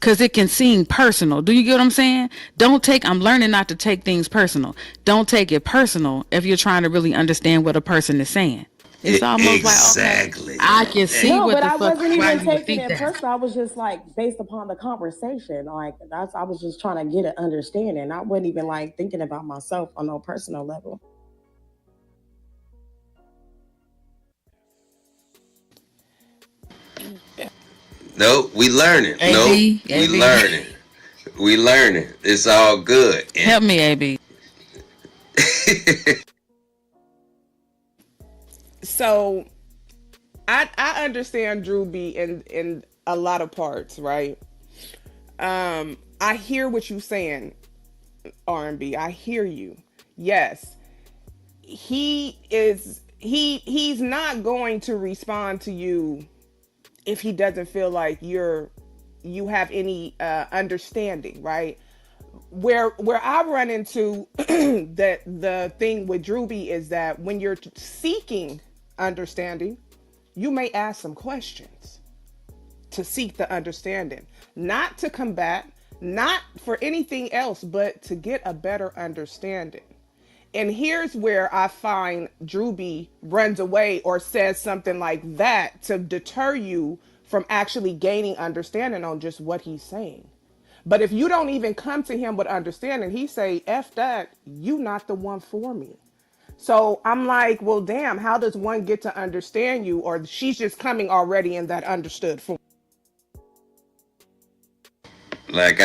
because it can seem personal. Do you get what I'm saying? Don't take, I'm learning not to take things personal. Don't take it personal if you're trying to really understand what a person is saying. It's almost like, okay, Exactly. I can see No, what but the I fuck, wasn't why even you would taking think it that. personal. I was just like based upon the conversation. Like that's I was just trying to get an understanding. I wasn't even like thinking about myself on no personal level. Nope, we learning. Nope, AB, we AB. learning. We learning. It's all good. And Help me, AB. So I understand Drew B in a lot of parts, right? I hear what you're saying, R&B. I hear you. Yes, he's not going to respond to you if he doesn't feel like you have any understanding, right? Where I run into that the thing with Drewby is that when you're seeking understanding, you may ask some questions to seek the understanding, not to combat, not for anything else, but to get a better understanding. And here's where I find Drewby runs away or says something like that to deter you from actually gaining understanding on just what he's saying. But if you don't even come to him with understanding, he say, F that, you not the one for me. So I'm like, well, damn, how does one get to understand you? Or she's just coming already in that understood form. like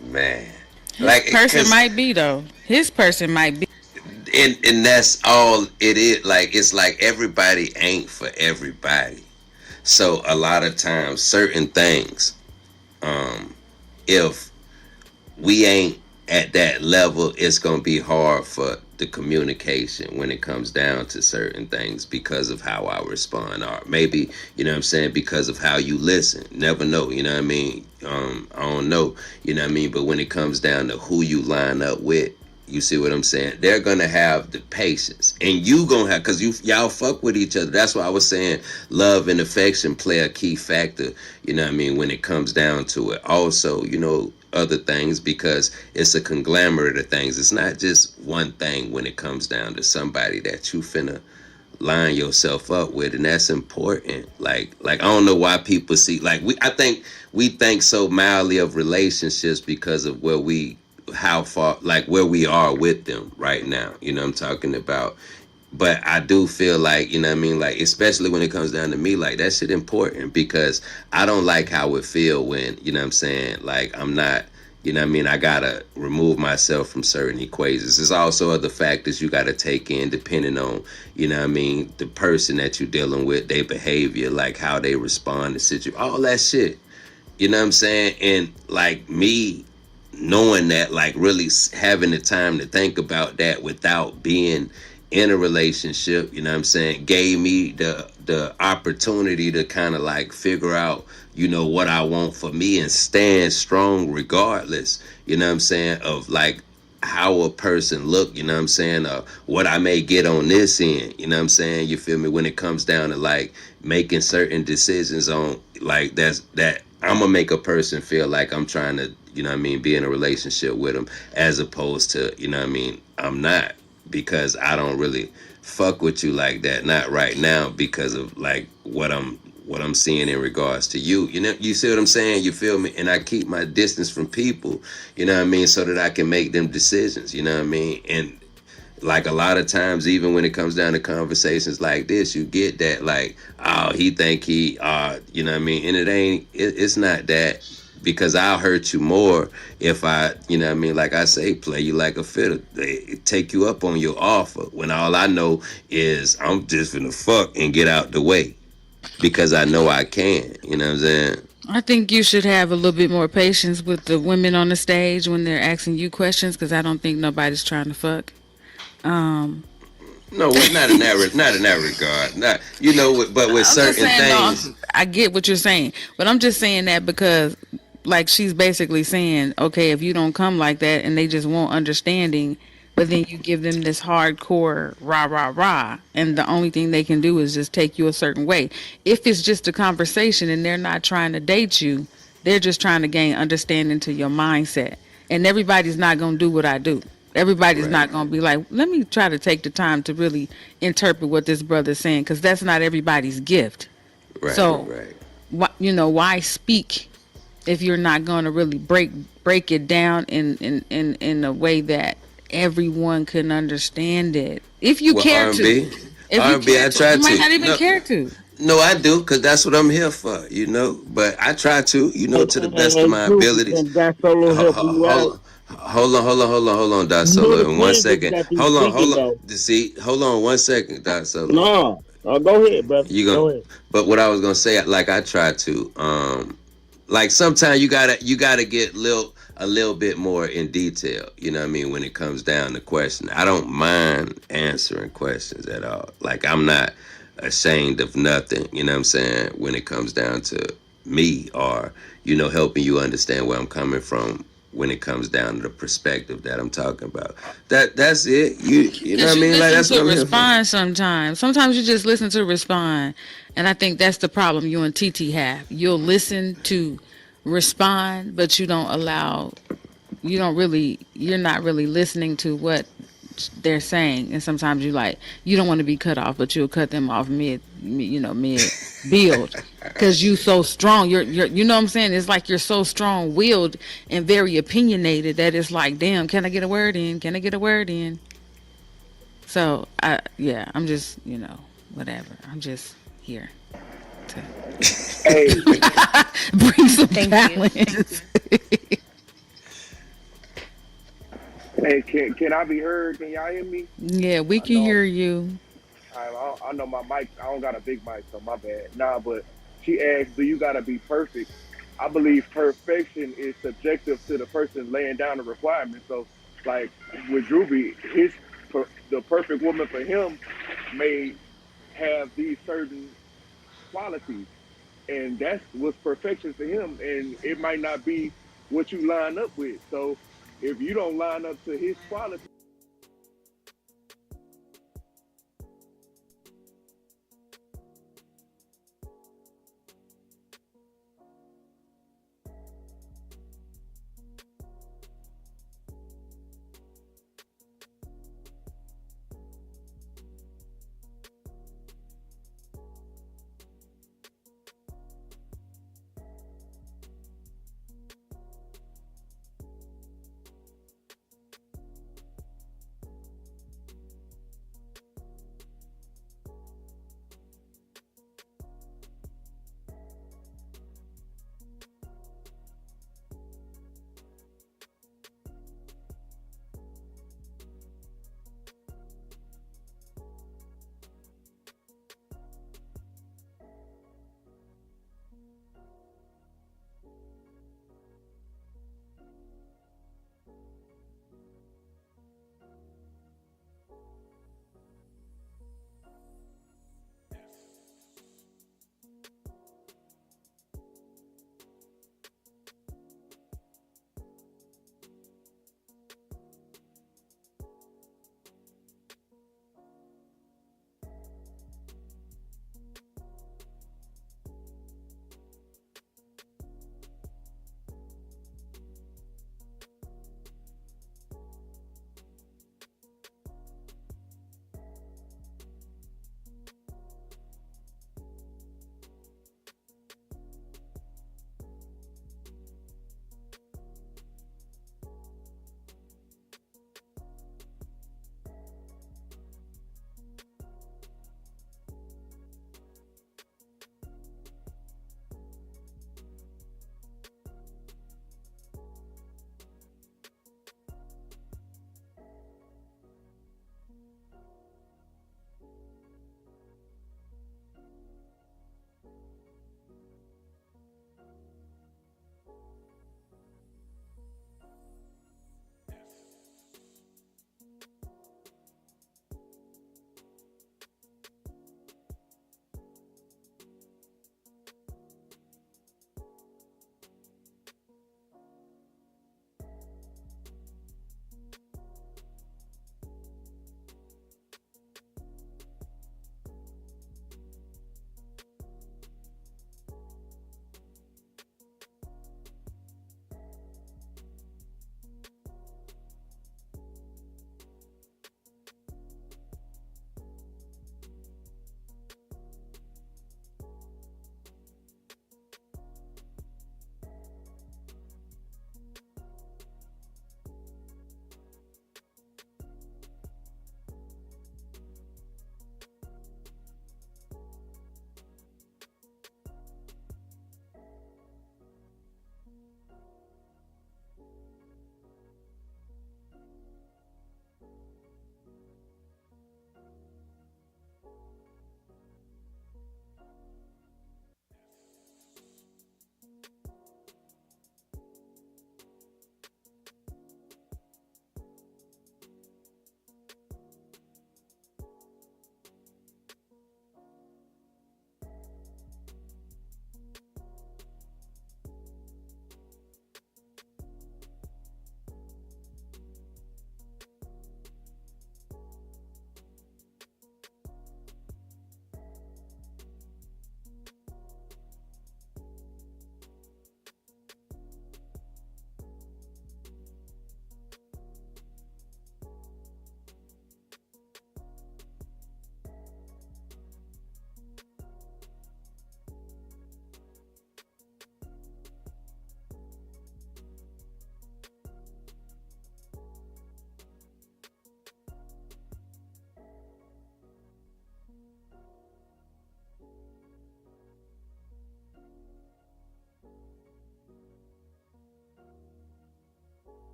man, His like person because might be though. His person might be. and that's all it is. Like it's like everybody ain't for everybody. So a lot of times, certain things, if we ain't at that level, it's gonna be hard for the communication when it comes down to certain things because of how I respond, or maybe you know what I'm saying because of how you listen. Never know, you know what I mean. I don't know, you know what I mean. But when it comes down to who you line up with, you see what I'm saying? They're gonna have the patience, and you gonna have because y'all fuck with each other. That's why I was saying love and affection play a key factor. You know what I mean when it comes down to it. Also, you know other things because it's a conglomerate of things. It's not just one thing when it comes down to somebody that you finna line yourself up with, and that's important. Like I don't know why people see like I think we think so mildly of relationships because of where we how far like where we are with them right now. You know what I'm talking about? But I do feel like, you know what I mean, like especially when it comes down to me, like that shit important because I don't like how it feel when, you know what I'm saying, like I'm not, you know what I mean, I gotta remove myself from certain equations. There's also other factors you gotta take in depending on, you know what I mean, the person that you're dealing with, their behavior, like how they respond to situation, all that shit. You know what I'm saying? And like me knowing that, like really having the time to think about that without being in a relationship, you know what I'm saying, gave me the opportunity to kind of like figure out, you know, what I want for me and stand strong regardless, you know what I'm saying, of like how a person look, you know what I'm saying, what I may get on this end, you know what I'm saying, you feel me, when it comes down to like making certain decisions on like that I'm gonna make a person feel like I'm trying to, you know what I mean, be in a relationship with them as opposed to, you know what I mean, I'm not because I don't really fuck with you like that, not right now because of like what I'm seeing in regards to you. You know, you see what I'm saying? You feel me? And I keep my distance from people, you know what I mean, so that I can make them decisions, you know what I mean? And like a lot of times, even when it comes down to conversations like this, you get that like, oh, he think he, you know what I mean? And it's not that because I'll hurt you more if I, you know what I mean? Like I say, play you like a fiddle, they take you up on your offer when all I know is I'm just gonna fuck and get out the way because I know I can, you know what I'm saying? I think you should have a little bit more patience with the women on the stage when they're asking you questions, because I don't think nobody's trying to fuck. Um, No, well, not in that regard. Not you know, but with I'm just certain saying, no, things, I get what you're saying, but I'm just saying that because, like, she's basically saying, okay, if you don't come like that and they just want understanding, but then you give them this hardcore rah rah rah, and the only thing they can do is just take you a certain way. If it's just a conversation and they're not trying to date you, they're just trying to gain understanding to your mindset, and everybody's not gonna do what I do. Everybody's right, not going to be like, let me try to take the time to really interpret what this brother's saying, because that's not everybody's gift. right, So, right. why speak if you're not going to really break it down in a way that everyone can understand it? If you Well, care R and to, B, if R you and B, care I to, you try might to. not even No, care to. no, I do, cause that's what I'm here for. You know, but I try to, to the best of Hey, my Drew, abilities. can that solo help you out? Hold on, Doc You know Solo. the In one twins just second. got through speaking Hold on. though. See, hold on 1 second, Doc Solo. No, go ahead, brother. You Go gonna, ahead. but what I was gonna say, like I try to, like sometimes you gotta get a little bit more in detail. You know what I mean when it comes down to question. I don't mind answering questions at all. Like I'm not ashamed of nothing. You know what I'm saying when it comes down to me or helping you understand where I'm coming from when it comes down to the perspective that I'm talking about. That's it. You know Because what I you mean? Like listen that's what to I'm here for. respond sometimes. Sometimes you just listen to respond. And I think that's the problem you and TT have. You'll listen to respond, but you're not really listening to what they're saying. And sometimes you don't want to be cut off, but you'll cut them off mid build. Cause you so strong, you know what I'm saying? It's like you're so strong willed and very opinionated that it's like, damn, can I get a word in? Can I get a word in? So I'm just, whatever. I'm just here to Hey, bring some Thank you. balance. hey, can I be heard? Can y'all hear me? Yeah, we I can know hear you. I know my mic. I don't got a big mic, so my bad. Nah, but she asked, "Do you gotta be perfect?" I believe perfection is subjective to the person laying down the requirements. So, like with Ruby, the perfect woman for him may have these certain qualities, and that's what's perfection to him. And it might not be what you line up with. So, if you don't line up to his qualities